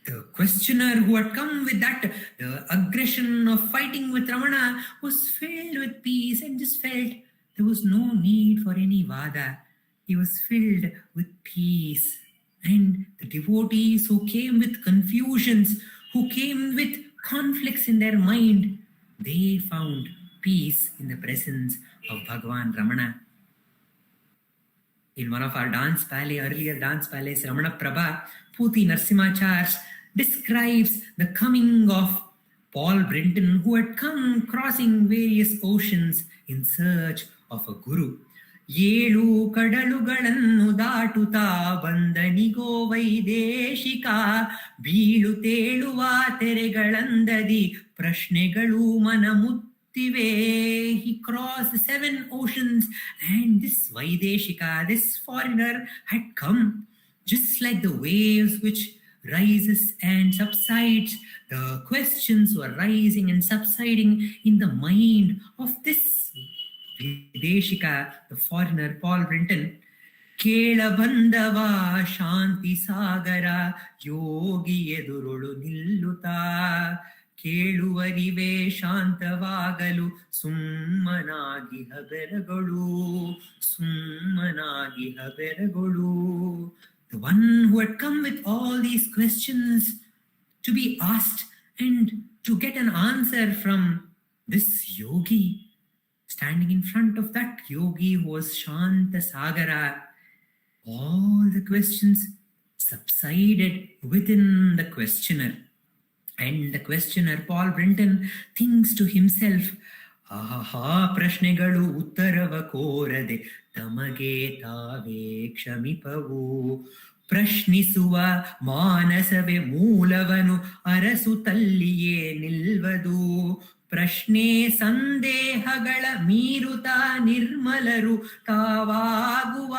the questioner who had come with that, the aggression of fighting with Ramana, was filled with peace and just felt there was no need for any vada. He was filled with peace. And the devotees who came with confusions, who came with conflicts in their mind, they found peace in the presence of Bhagavan Ramana. In one of our earlier dance ballets, Ramana Prabha, Puti Narsimacharya describes the coming of Paul Brinton, who had come crossing various oceans in search of a guru. ಏಳು ಕಡಲುಗಳನ್ನು ದಾಟುತ್ತಾ ಬಂದನಿಗೋ ವೈದೇಶಿಕ ಬೀಳುತ್ತೇಳುವ ತೆರೆಗಳಂದದಿ ಪ್ರಶ್ನೆಗಳು ಮನಮುತ್ತಿವೆ. He crossed 7 oceans, and this Vaideshika, this foreigner, had come. Just like the waves which rises and subsides, the questions were rising and subsiding in the mind of this Videshika, the foreigner, Paul Brinton. Kela bandava shanti sagara yogi edurulu nilluta. ಕೇಳುವರಿವೆ ಶಾಂತವಾಗಲು ಸುಮ್ಮನಾಗಿಹ ಬೆರಗಳು, ಸುಮ್ಮನಾಗಿಹ ಬೆರಗಳು. The one who had come with all these questions to be asked and to get an answer from this yogi, standing in front of that yogi who was Shanta Sagara, all the questions subsided within the questioner. And the questioner, Paul Brinton, thinks to himself, ಆಹಾ ಪ್ರಶ್ನೆಗಳು ಉತ್ತರವ ಕೋರದೆ ತಮಗೆ ತಾವೇ ಕ್ಷಮಿಪವು. ಪ್ರಶ್ನಿಸುವ ಮಾನಸವೇ ಮೂಲವನು ಅರಸುತ್ತಲ್ಲಿಯೇ ನಿಲ್ವದು. ಪ್ರಶ್ನೆ ಸಂದೇಹಗಳ ಮೀರುತ ನಿರ್ಮಲರು ತಾವಾಗುವ.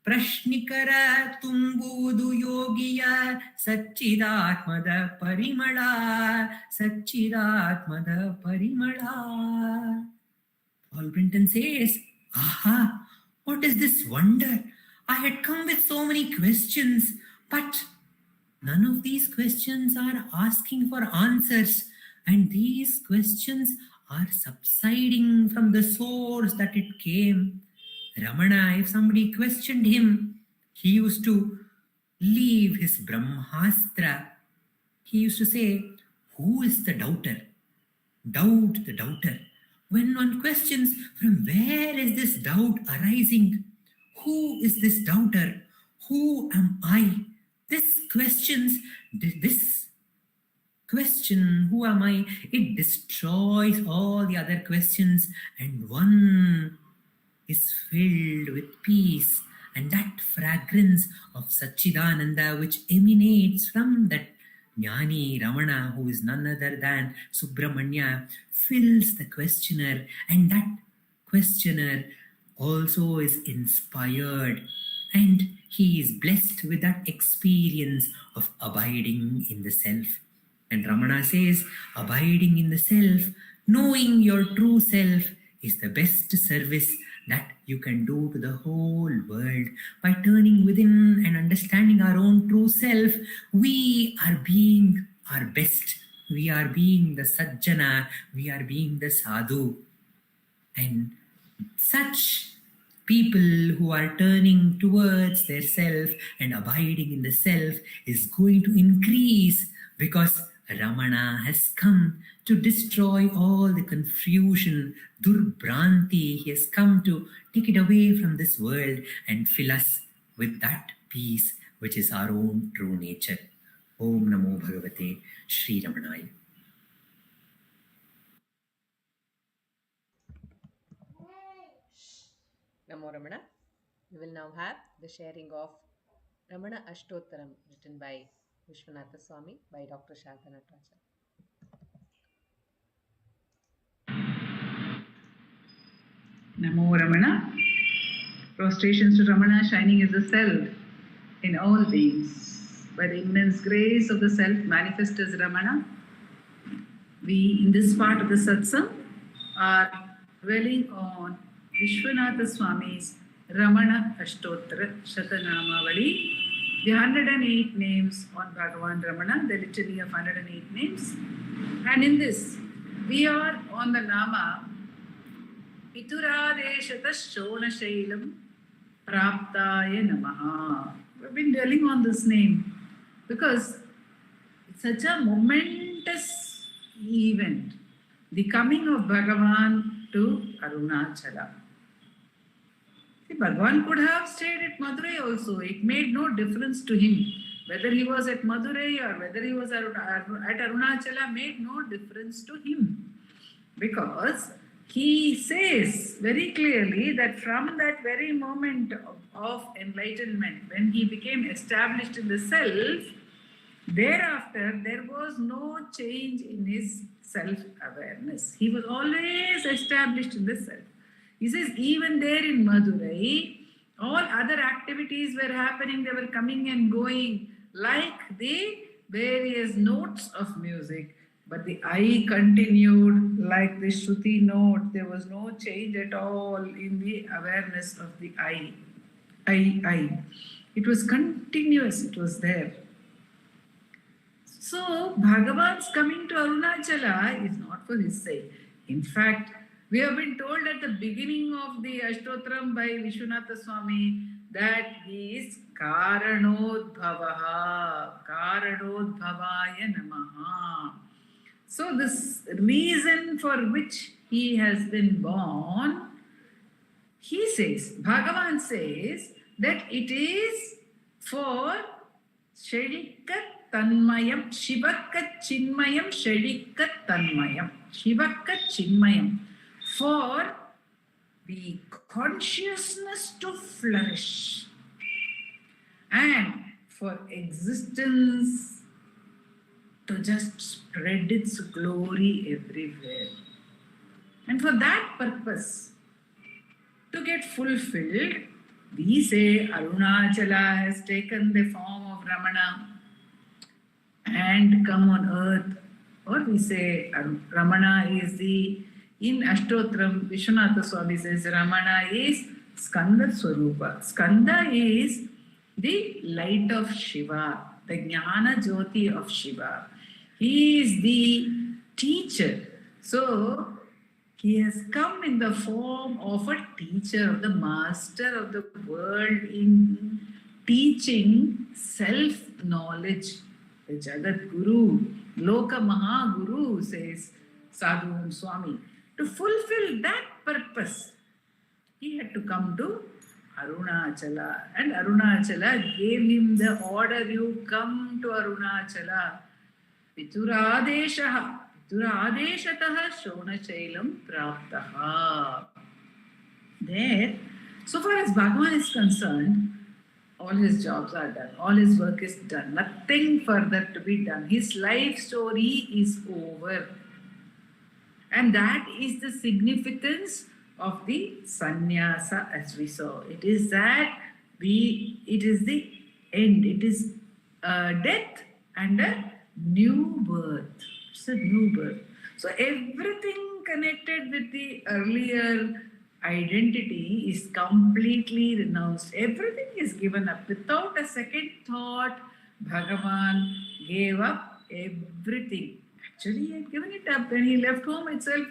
ಪ್ರಶ್ನಿಕರ ತುಂಬುವುದು ಯೋಗಿಯ ಸಚ್ಚಿದಾತ್ಮದ ಪರಿಮಳ, ಸಚ್ಚಿದಾತ್ಮದ ಪರಿಮಳ. Paul Brinton says, aha, what is this wonder? I had come with so many questions, but none of these questions are asking for answers, and these questions are subsiding from the source that it came. Ramana, if somebody questioned him, he used to leave his Brahmastra. He used to say, who is the doubter? Doubt the doubter. When one questions, from where is this doubt arising? Who is this doubter? Who am I? This question, who am I? It destroys all the other questions, and one is filled with peace, and that fragrance of Satchidananda which emanates from that Jnani Ramana, who is none other than Subramanya, fills the questioner, and that questioner also is inspired, and he is blessed with that experience of abiding in the self. And Ramana says, abiding in the self, knowing your true self, is the best service that you can do to the whole world. By turning within and understanding our own true self, we are being our best. We are being the Sajjana. We are being the Sadhu. And such people who are turning towards their self and abiding in the self is going to increase, because Ramana has come to destroy all the confusion, Durbranti. He has come to take it away from this world and fill us with that peace which is our own true nature. Om Namo Bhagavate Sri Ramanaya. Namo Ramana. We will now have the sharing of Ramana Ashtottaram written by Vishwanatha Swami by Dr. Sharda Natarajan. Namo Ramana. Prostrations to Ramana, shining as the self in all beings. By the immense grace of the self manifest as Ramana, we in this part of the Satsang are dwelling on Vishwanatha Swami's Ramana Ashtottara Shatanamavali, the 108 names on Bhagavan Ramana, the litany of 108 names. And in this, we are on the Nama Ituradeshata Shonashailam Praptaya Namaha. We've been dwelling on this name because it's such a momentous event, the coming of Bhagavan to Arunachala. See, Bhagavan could have stayed at Madurai also. It made no difference to him. Whether he was at Madurai or whether he was at Arunachala made no difference to him. Because he says very clearly that from that very moment of enlightenment, when he became established in the self, thereafter there was no change in his self-awareness. He was always established in the self. He says even there in Madurai, all other activities were happening, they were coming and going like the various notes of music. But the I continued like the Shruti note. There was no change at all in the awareness of the I. It was continuous, it was there. So Bhagavan's coming to Arunachala is not for his sake. In fact, we have been told at the beginning of the Ashtottara by Vishwanatha Swami that he is Karanodbhavaha, Karanodbhavaya Namaha. So this reason for which he has been born, he says, Bhagavan says that it is for Shedika Tanmayam, Shivaka Chinmayam, Shedika Tanmayam, Shivaka Chinmayam, for the consciousness to flourish and for existence to just spread its glory everywhere. And for that purpose, to get fulfilled, we say Arunachala has taken the form of Ramana and come on earth. Or we say Ramana is in Ashtottara, Vishwanatha Swami says Ramana is Skanda Swarupa. Skanda is the light of Shiva, the Jnana Jyoti of Shiva. He is the teacher. So, he has come in the form of a teacher, of the master of the world in teaching self-knowledge. The Jagat Guru, Loka Mahaguru, says Sadhu Swami. To fulfill that purpose, he had to come to Arunachala. And Arunachala gave him the order, you come to Arunachala. Pituradeshaha. Duradeshataha Shonachailam Praptaha. There, so far as Bhagavan is concerned, all his jobs are done, all his work is done, nothing further to be done. His life story is over. And that is the significance of the sannyasa as we saw. It is that it is the end, it is death and a new birth. It's a new birth. So everything connected with the earlier identity is completely renounced. Everything is given up. Without a second thought, Bhagavan gave up everything. Actually, he had given it up. When he left home itself,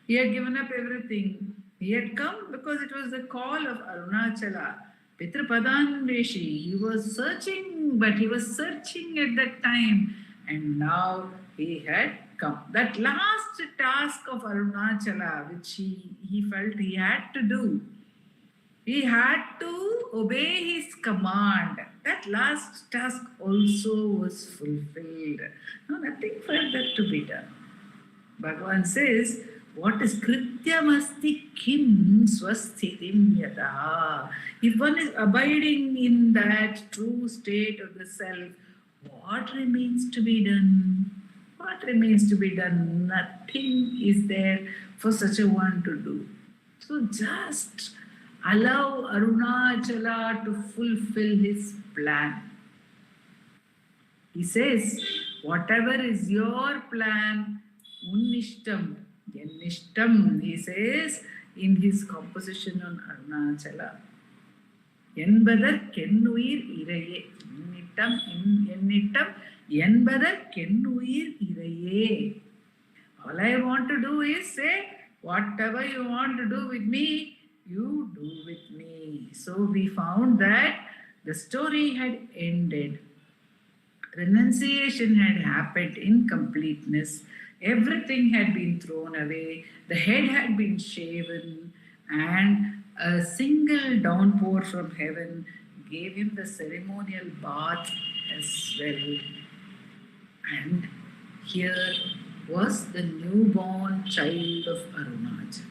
he had given up everything. He had come because it was the call of Arunachala. Pitrapadanveshi. He was searching, but he was searching at that time. And now he had come. That last task of Arunachala, which he felt he had to do, he had to obey his command. That last task also was fulfilled. No, nothing further to be done. Bhagavan says, what is krityamasti kim swasthitim yataha? If one is abiding in that true state of the self, what remains to be done? What remains to be done? Nothing is there for such a one to do. So just allow Arunachala to fulfill his plan. He says, whatever is your plan, unnishtam, yennishtam, he says in his composition on Arunachala. Yenbadar kennuir iraye. Yennittam, yenbadar kennuir iraye. All I want to do is say, whatever you want to do with me, you do with me. So we found that the story had ended. Renunciation had happened in completeness. Everything had been thrown away. The head had been shaven, and a single downpour from heaven gave him the ceremonial bath as well. And here was the newborn child of Arunachala.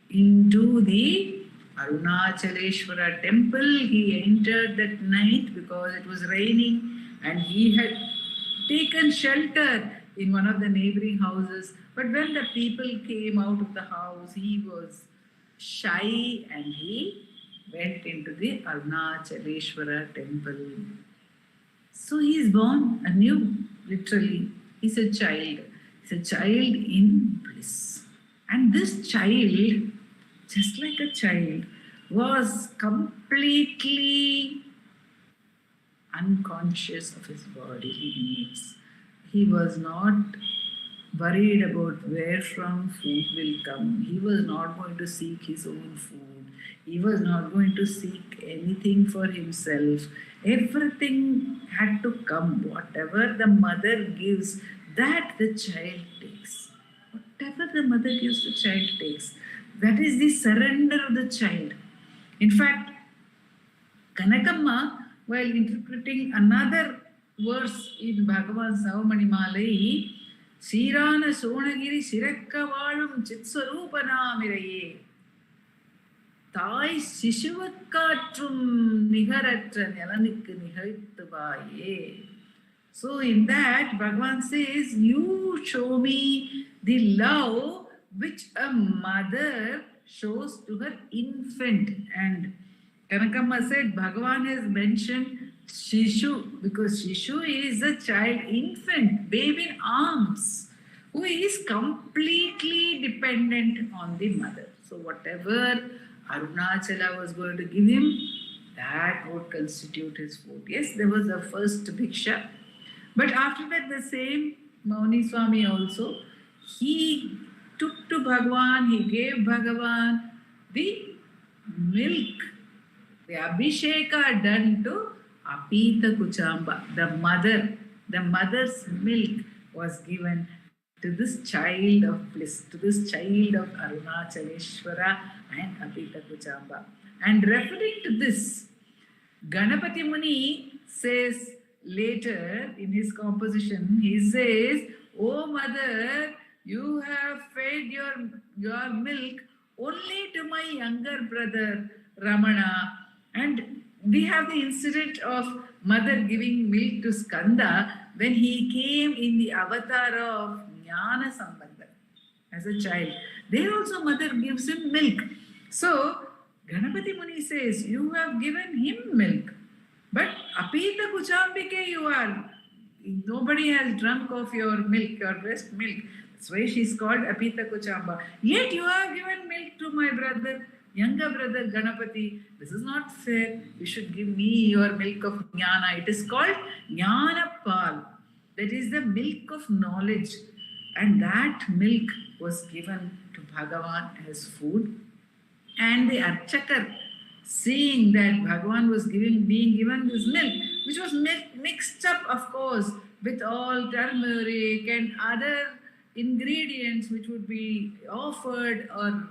Into the Arunachaleshwara temple he entered that night because it was raining, and he had taken shelter in one of the neighboring houses. But when the people came out of the house, he was shy and he went into the Arunachaleshwara temple. So he is born anew, literally. He's a child. He's a child in bliss. And this child, just like a child, was completely unconscious of his bodily needs. He was not worried about where from food will come. He was not going to seek his own food. He was not going to seek anything for himself. Everything had to come. Whatever the mother gives, that the child takes. Whatever the mother gives, the child takes. That is the surrender of the child. In fact, Kanakamma, while interpreting another verse in Bhagavan's Navamanimalai, Sirana Sonagiri Sirakka Valum Chitswarupanamiraye Thai Sishuvakatrum Niharatra Nelanikku Nihaittuvaye. So in that, Bhagavan says, you show me the love which a mother shows to her infant. And Kanakamma said, Bhagavan has mentioned Shishu, because Shishu is a child, infant, baby in arms, who is completely dependent on the mother. So whatever Arunachala was going to give him, that would constitute his food. Yes, there was the first Bhiksha. But after that, the same Mauni Swami also, he took to Bhagavan, he gave Bhagavan the milk, the Abhisheka done to Apita Kuchamba, the mother's milk was given to this child of bliss, to this child of Arunachaleshwara and Apita Kuchamba. And referring to this, Ganapati Muni says later in his composition, he says, "O mother, you have fed your milk only to my younger brother Ramana." And we have the incident of mother giving milk to Skanda when he came in the avatar of Jnana Sambandha as a child. There also mother gives him milk. So Ganapati Muni says, you have given him milk, but Apita Kuchambike you are. Nobody has drunk of your milk, your breast milk. That's why she's called Apita Kuchamba. Yet you have given milk to my brother, younger brother Ganapati. This is not fair. You should give me your milk of Jnana. It is called Jnana Pal. That is the milk of knowledge. And that milk was given to Bhagavan as food. And the Archakar, seeing that Bhagavan was being given this milk, which was mixed up, of course, with all turmeric and other ingredients which would be offered or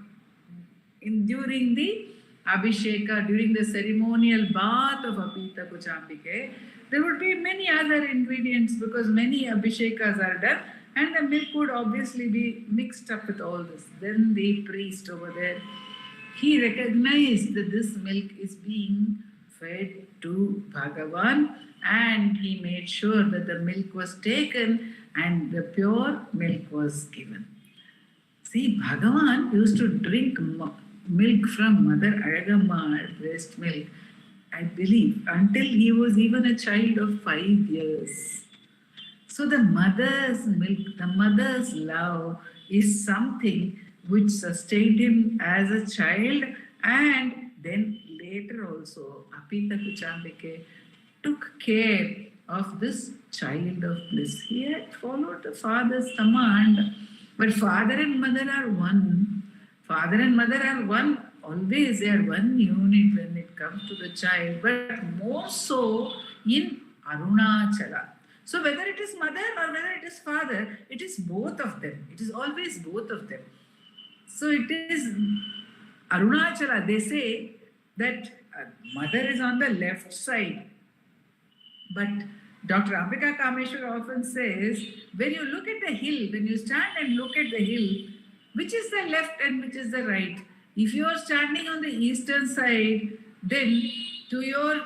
during the Abhisheka, during the ceremonial bath of Apita Kuchambike, there would be many other ingredients because many Abhishekas are done and the milk would obviously be mixed up with all this. Then the priest over there, he recognized that this milk is being fed to Bhagavan and he made sure that the milk was taken and the pure milk was given. See, Bhagavan used to drink milk from Mother Alagamma, breast milk, I believe, until he was even a child of 5 years. So the mother's milk, the mother's love is something which sustained him as a child, and then later also Apita Kuchambike took care of this child of bliss. He had followed the father's command, but father and mother are one. Father and mother are one, always they are one unit when it comes to the child, but more so in Arunachala. So whether it is mother or whether it is father, it is both of them. It is always both of them. So it is Arunachala. They say that mother is on the left side. But Dr. Ambika Kameshwar often says, when you look at the hill, when you stand and look at the hill, which is the left and which is the right? If you are standing on the eastern side, then you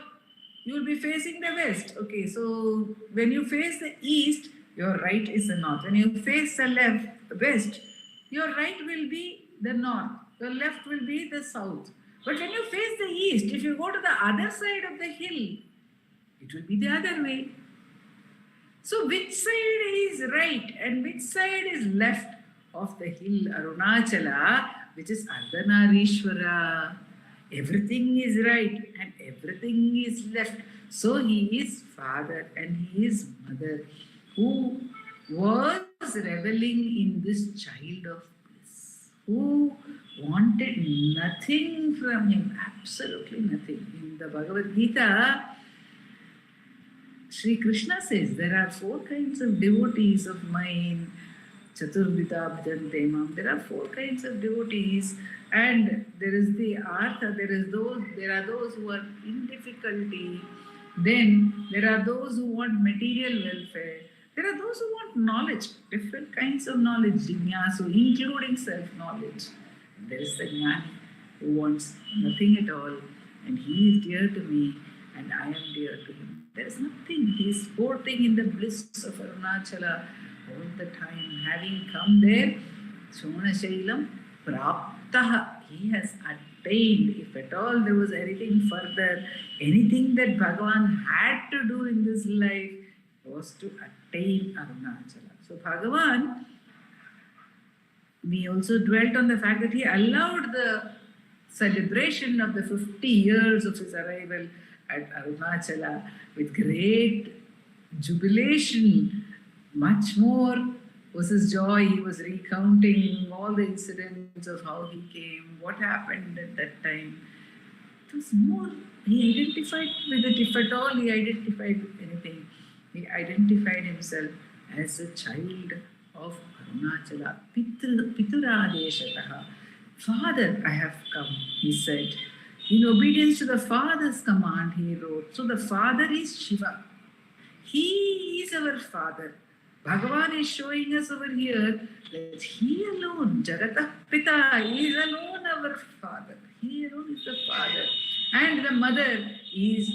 will be facing the west. Okay, so when you face the east, your right is the north. When you face the west, your right will be the north. Your left will be the south. But when you face the east, if you go to the other side of the hill, it will be the other way. So which side is right and which side is left of the hill Arunachala, which is Ardhanarishwara? Everything is right and everything is left. So he is father and he is mother who was reveling in this child of bliss, who wanted nothing from him, absolutely nothing. In the Bhagavad Gita, Sri Krishna says there are 4 kinds of devotees of mine. Chaturvita bhajante mam. There are 4 kinds of devotees, and there is the artha. There are those who are in difficulty. Then there are those who want material welfare. There are those who want knowledge, different kinds of knowledge, jnanasu, including self-knowledge. And there is the jnani who wants nothing at all, and he is dear to me, and I am dear to him. There is nothing. He is sporting in the bliss of Arunachala all the time. Having come there, Shonashailam Praptaha, he has attained. If at all there was anything further, anything that Bhagavan had to do in this life was to attain Arunachala. So Bhagavan, we also dwelt on the fact that he allowed the celebration of the 50 years of his arrival at Arunachala with great jubilation. Much more was his joy. He was recounting all the incidents of how he came, what happened at that time. It was more, he identified with it, if at all he identified with anything. He identified himself as a child of Arunachala. Pituradeshataha. Father, I have come, he said. In obedience to the Father's command, he wrote. So the Father is Shiva. He is our Father. Bhagavan is showing us over here that he alone, Jagatah Pita, is alone our Father. He alone is the Father. And the mother is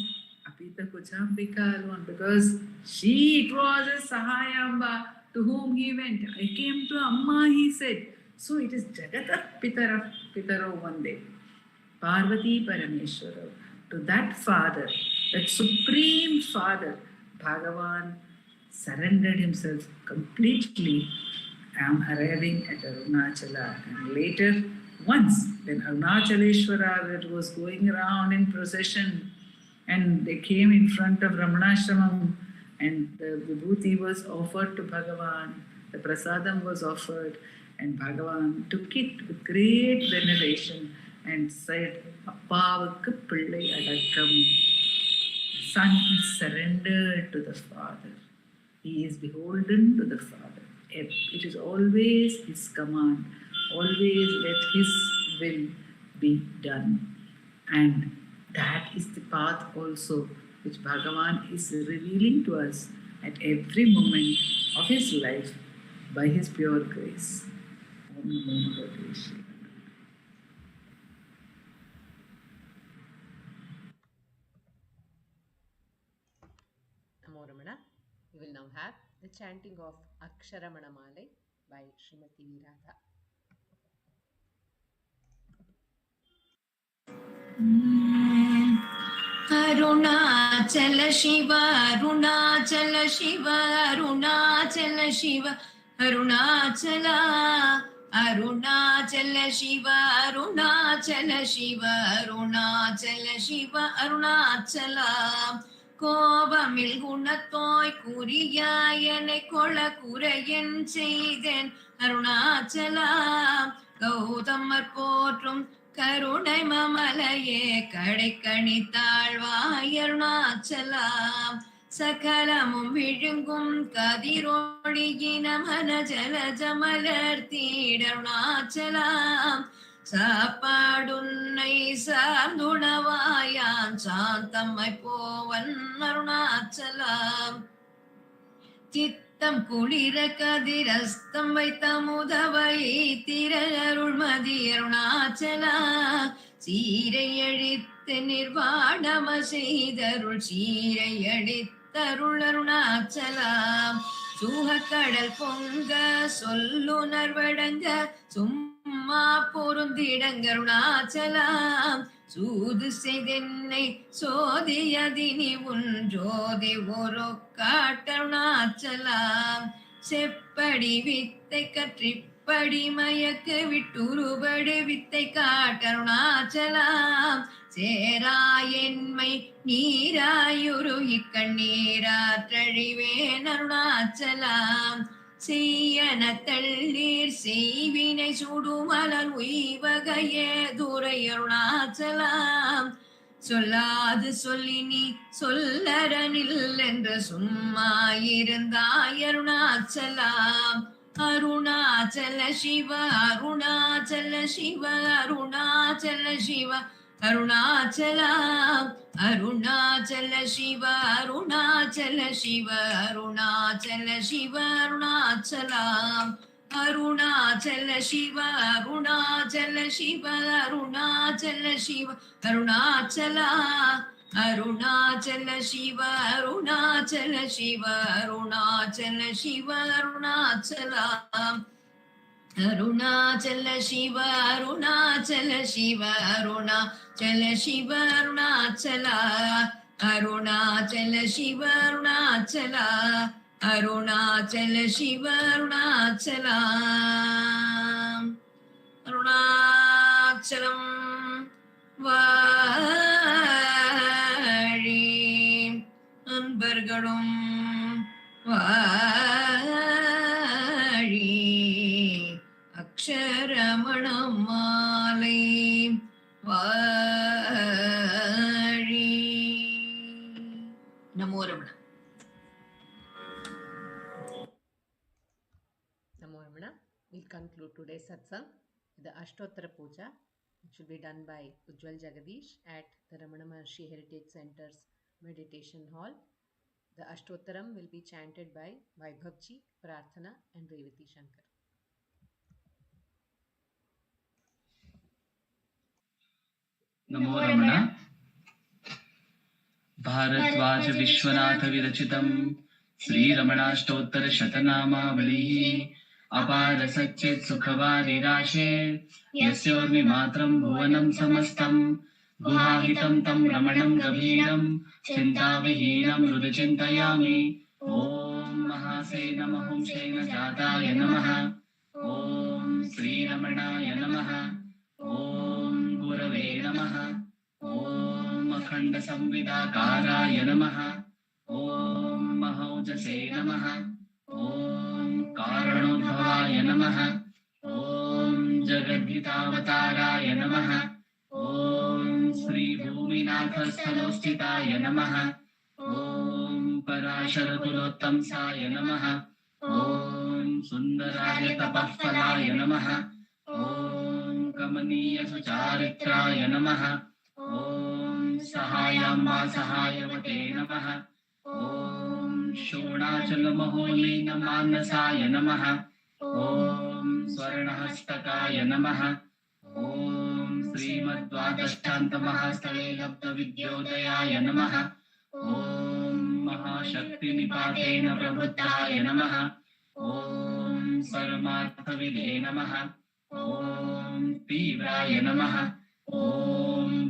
Apita Kuchambika alone, because it was a Sahayamba to whom he went. I came to Amma, he said. So it is Jagatah Pitaro one day. Parvati Parameshwara. To that Father, that Supreme Father, Bhagavan surrendered himself completely. I am arriving at Arunachala. And later, once, when Arunachaleshwara that was going around in procession, and they came in front of Ramanashramam, and the vibhuti was offered to Bhagavan, the prasadam was offered, and Bhagavan took it with great veneration and said, Appavukku pillai adakkam. Son is surrendered to the Father. He is beholden to the Father. It is always his command. Always let his will be done. And that is the path also which Bhagavan is revealing to us at every moment of his life by his pure grace. Om Namo Bhagavate. Namo Ramana. We will now have the chanting of Aksharamanamalai by Srimati Radha. Arunachala Shiva, Arunachala Shiva, Arunachala Shiva, Arunachala, Arunachala Shiva, Arunachala Shiva, Arunachala Shiva, Arunachala. கோபமில் குணத்தோய் குறியாயனை கொள குறையன் செய்தேன் அருணாச்சலா. கௌதமர் போற்றும் கருணை மமலையே கடைக்கணி தாழ்வாய் அருணாச்சலா. சகலமும் விழுங்கும் கதிரொழியின மன ஜலஜமலர் தீடருணாச்சலா. சாப்பாடுன்னை சார்ந்துணவாயான் சாந்தம்மை போவன் அருணாச்சலாம். சித்தம் குளிர கதிரஸ்தம் வைத்த முதவை திர அருள்மதி அருணாச்சலா. சீரை அழித்து நிர்வாணம செய்தருள் சீரை அழித்தருள் அருணாச்சலாம். சூகக்கடல் பொங்க சொல்லுணர்வடங்க சும்மா பொருந்திடங்க அருணாச்சலாம். சூது செய்தென்னை சோதியதினி உன் ஜோதி ஒரு காட்டருணாச்சலாம். செப்படி வித்தை கற்றிப்படி மயக்க விட்டுருபடு வித்தை காட்டருணாச்சலாம். சேராயென்மை நீராயுருகி கண்ணீராற்றழிவேன் அருணாச்சலாம் செய்யன தள்ளீர் செய்வினை சுடுமலர் உய்வகையே துரை அருணாச்சலாம் சொல்லாது சொல்லி நீ சொல்லரனில் என்று சும்மா இருந்தாய் அருணாச்சலாம் அருணாச்சல சிவ அருணாச்சல சிவ அருணாச்சல சிவ அருணாச்சலாம் அருணாச்சல சிவ அருணாச்சல சிவ அருணாச்சல சிவ அருணாச்சலாம் அருணாச்சல சிவ அருணாச்சல சிவ அருணாச்சல சிவ அருணாச்சலா அருணாச்சல சிவ அருணாச்சல சிவ அருணாச்சல சிவ அருணாச்சலாம் அருணாச்சல சிவ அருணாச்சல சிவ அருணாச்சல சிவ அருணாச்சலா அருணாச்சல சிவ அருணாச்சலா அருணாச்சல சிவ அருணாச்சலா அருணாச்சலம் வாழி அன்பர்களும் வாழி அக்ஷரமணமாலை வாழி. நமோ Ramana. Namo Ramana. We'll conclude today's satsang with the Ashtottara puja, which will be done by Ujwal Jagadeesh at the Ramana Maharshi Heritage Center's meditation hall. The Ashtottaram will be chanted by Vaibhavji, Prarthana and Revathi Shankar. नमो रमण. भारद्वाज विश्वनाथ विरचितं श्रीरमणाष्टोत्तर शतनामावलिः अपार सच्चित् सुखवारिराशे यस्योर्मिमात्रं भुवनं समस्तं गुहाहितं तं रमणं गभीरं चिन्ताविहीनं हृदि चिन्तयामि. ॐ महासेन महंसेन जाताय नमः. ॐ श्रीरमणाय नमः. ॐ गुरवे नमः. ॐ अखण्ड संविदाकाराय नमः. ॐ महौजसे नमः. ॐ कारणोद्भवाय नमः. ॐ जगद्धितावताराय नमः. ॐ श्रीभूमिनाथस्थलोस्थिताय नमः. ॐ पराशरकुलोत्तंसाय नमः. ॐ सुन्दराय तपःफलाय नमः. ॐ कमनीय सुचारित्राय नमः. ॐ सहायाम्बा सहायवते नमः. ॐ शोणाचलमहोलीनमानसाय नमः. ॐ स्वर्णहस्तकाय नमः. ॐ श्रीमद्द्वादशान्तमहास्थले लब्धविद्योदयाय नमः. ॐ महाशक्तिनिपातेन प्रबुद्धाय नमः. ॐ परमार्थविदे नमः. ॐ तीव्राय नमः. ॐ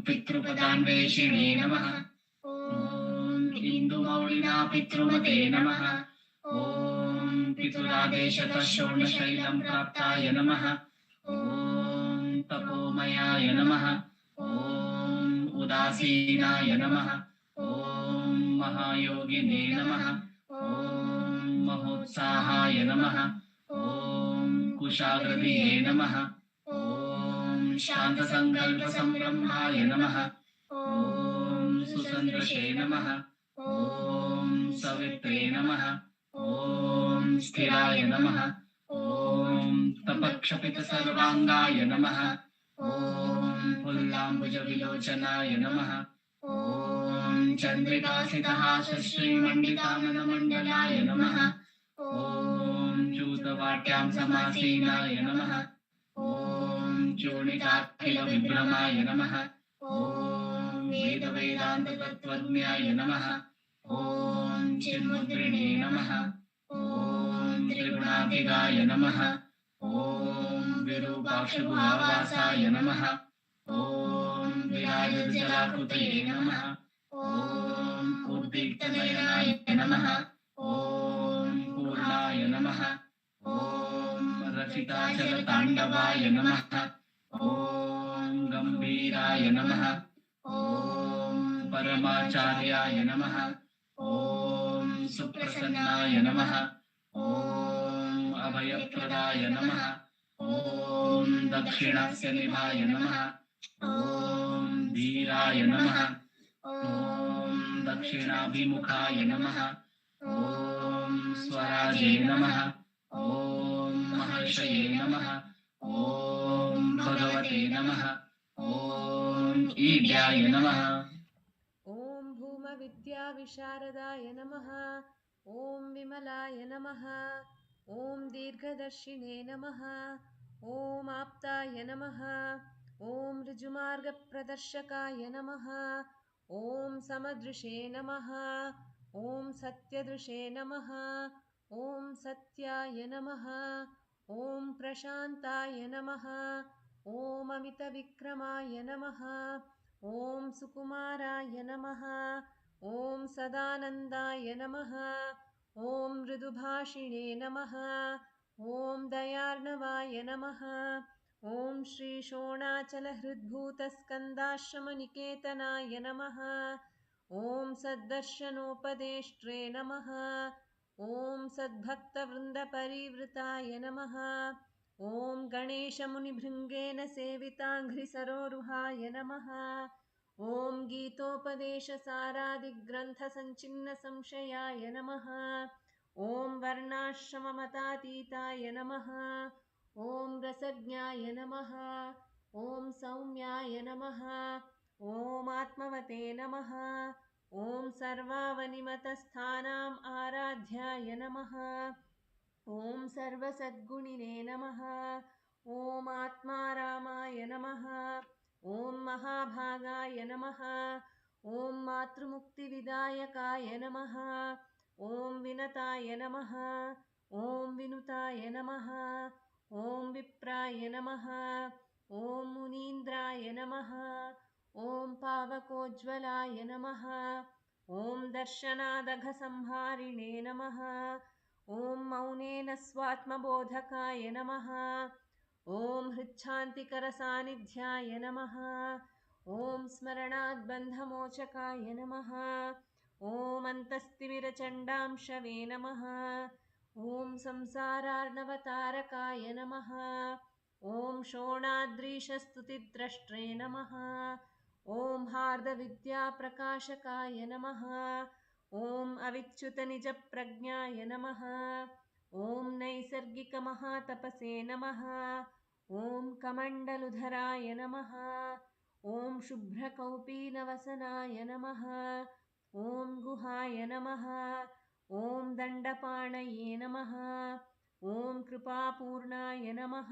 पितृपदान्वेषिणे नमः. ॐ इन्दुमौलिना पितृमते नमः. ॐ पितुरादेशतः शोणशैलं प्राप्ताय नमः. ॐ तपोमयाय नमः. ॐ उदासीनाय नमः. ॐ महायोगिने नमः. ॐ महोत्साहाय नमः. ॐ कुशाग्रधिये नमः. ॐ शान्तसङ्कल्पसंब्रह्माय नमः. ॐ सुसन्दृशे नमः. ॐ सवित्रे नमः. ॐ स्थिराय नमः. ॐ तपक्षपितसर्वाङ्गाय नमः. ॐ पुल्लाम्बुजविलोचनाय नमः. ॐ चन्द्रिकासितहासश्रीमण्डिताननमण्डलाय नमः. ॐ चूतवाट्यां समासीनाय नमः. ॐ चूर्णिकाखिलविभ्रमाय नमः. ॐ वेदवेदान्ततत्त्वज्ञाय नमः. ॐ चिन्मुद्रिणे नमः. ॐ त्रिगुणाधिगाय नमः. ॐ विरूपाक्षगुहावासाय नमः. ॐ विराजजलाकृतये नमः. ॐ उद्दीप्तनयनाय नमः. ॐ पूर्णाय नमः. ॐ रचिताचलताण्डवाय नमः. ॐ गम्भीराय नमः. ॐ परमाचार्याय नमः। ॐ सुप्रसन्नाय नमः। ॐ अभयप्रदाय नमः। ॐ दक्षिणस्य निभाय नमः। ॐ धीराय नमः। ॐ दक्षिणाभिमुखाय नमः। ॐ स्वराजे नमः। ॐ महर्षये नमः। ॐ भगवते नमः। ॐ ईड्याय नमः। ॐ भूमविद्याविशारदाय नमः। ॐ विमलाय नमः। ॐ दीर्घदर्शिने नमः। ॐ आप्ताय नमः। ॐ ऋजुमार्गप्रदर्शकाय नमः। ॐ समदृशे नमः। ॐ सत्यदृशे नमः। ॐ सत्याय नमः। ॐ प्रशान्ताय नमः। ॐ अमितविक्रमाय नमः। ॐ सुकुमाराय नमः। ॐ सदानन्दाय नमः। ॐ मृदुभाषिणे नमः। ॐ दयार्णवाय नमः। ॐ श्रीशोणाचलहृद्भूतस्कन्दाश्रमनिकेतनाय नमः। ॐ सद्दर्शनोपदेष्ट्रे नमः। ॐ सद्भक्तवृन्दपरिवृताय नमः। ॐ गणेशमुनिभृङ्गेन सेविताङ्घ्रिसरोरुहाय नमः। ॐ गीतोपदेशसारादिग्रन्थसञ्चिन्नसंशयाय नमः। ॐ वर्णाश्रममतातीताय नमः। ॐ रसज्ञाय नमः। ॐ सौम्याय नमः। ॐ आत्मवते नमः। ॐ सर्वावनिमतस्थानाम् आराध्याय नमः। ॐ सर्वसद्गुणिने नमः। ॐ आत्मारामाय नमः। ॐ महाभागाय नमः। ॐ मातृमुक्तिविदायकाय नमः। ॐ विनताय नमः। ॐ विनुताय नमः। ॐ विप्राय नमः। ॐ मुनीन्द्राय नमः। ॐ पावकोज्ज्वलाय नमः। ॐ दर्शनादघसंहारिणे नमः। ॐ मौनेन स्वात्मबोधकाय नमः। ॐ हृच्छान्तिकरसान्निध्याय नमः। ॐ स्मरणाद्बन्धमोचकाय नमः। ॐ अन्तस्तिमिरचण्डांशवे नमः। ॐ संसारार्णवतारकाय नमः। ॐ शोणाद्रीशस्तुतिद्रष्ट्रे नमः। ॐ हार्दविद्याप्रकाशकाय नमः। ॐ अविच्युतनिजप्रज्ञाय नमः। ॐ नैसर्गिकमहातपसे नमः। ॐ कमण्डलुधराय नमः। ॐ शुभ्रकौपीनवसनाय नमः। ॐ गुहाय नमः। ॐ दण्डपाणये नमः। ॐ कृपापूर्णाय नमः।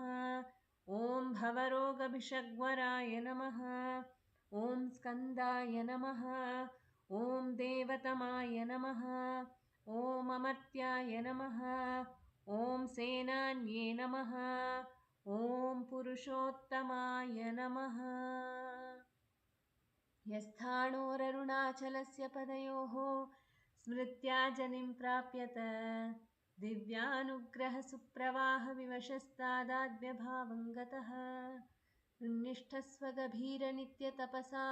ॐ भवरोगभिषग्वराय नमः। ॐ स्कन्दाय नमः। ॐ देवतमाय नमः। ॐ अमर्त्याय नमः। ॐ सेनान्ये नमः। ॐ पुरुषोत्तमाय नमः। यस्थाणोररुणाचलस्य पदयोः स्मृत्या जनिं प्राप्यत दिव्यानुग्रहसुप्रवाहविवशस्तादाद्यभावं गतः निष्ठस्वगभीरनित्यतपसा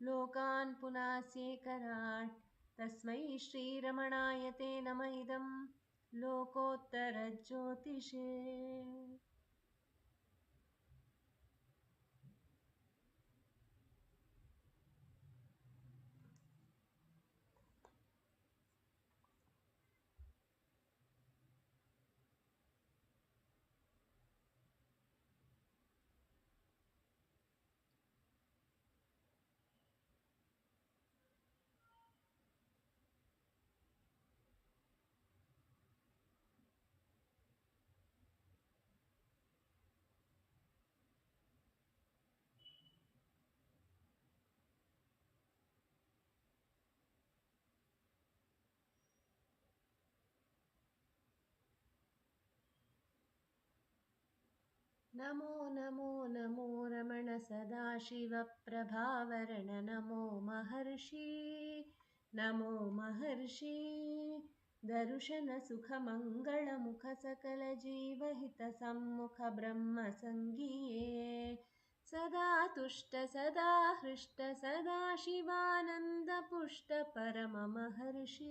लोकान् पुनास्येकराट् तस्मै श्रीरमणाय ते नम इदं लोकोत्तरज्योतिषे। नमो नमो नमो रमण सदाशिवप्रभावरण नमो महर्षि। नमो महर्षि दर्शनसुखमङ्गलमुख सकलजीवहितसम्मुख ब्रह्मसङ्गीये सदा तुष्ट सदा हृष्ट सदा शिवानन्दपुष्ट परममहर्षि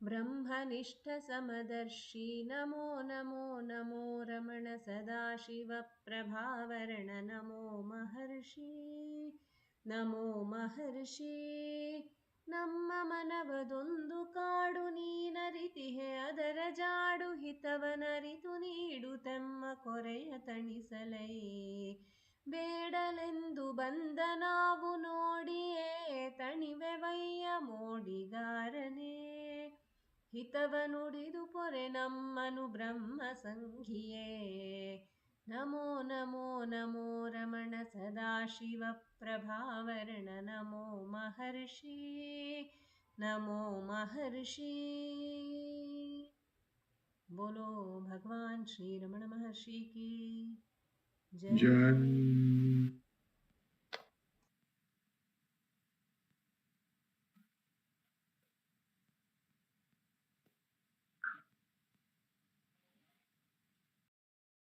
ब्रह्मनिष्ठ समदर्शी नमो नमो नमो रमण सदाशिवप्रभावरण नमो महर्षि नमो महर्षि ನಮ್ಮ ಮನವದೊಂದು ಕಾಡು ನೀನರಿತಿಹೆ ಅದರ ಜಾಡು ಹಿತವನರಿತು ನೀಡುತ್ತೆಮ್ಮ ಕೊರೆಯ ತಣಿಸಲೈ ಬೇಡಲೆಂದು ಬಂದ ನಾವು ನೋಡಿಯೇ ತಣಿವೆವಯ್ಯ ಮೋಡಿಗಾರನೇ ಹಿತವ ನುಡಿದು ಪೊರೆ ನಮ್ಮನು ಬ್ರಹ್ಮ ಸಂಘಿಯೇ ನಮೋ ನಮೋ ನಮೋ ರಮಣ ಸದಾಶಿವ ಪ್ರಭಾವರಣ ನಮೋ ಮಹರ್ಷಿ ನಮೋ ಮಹರ್ಷಿ बोलो भगवान श्री रमण महर्षि की जय। Jai.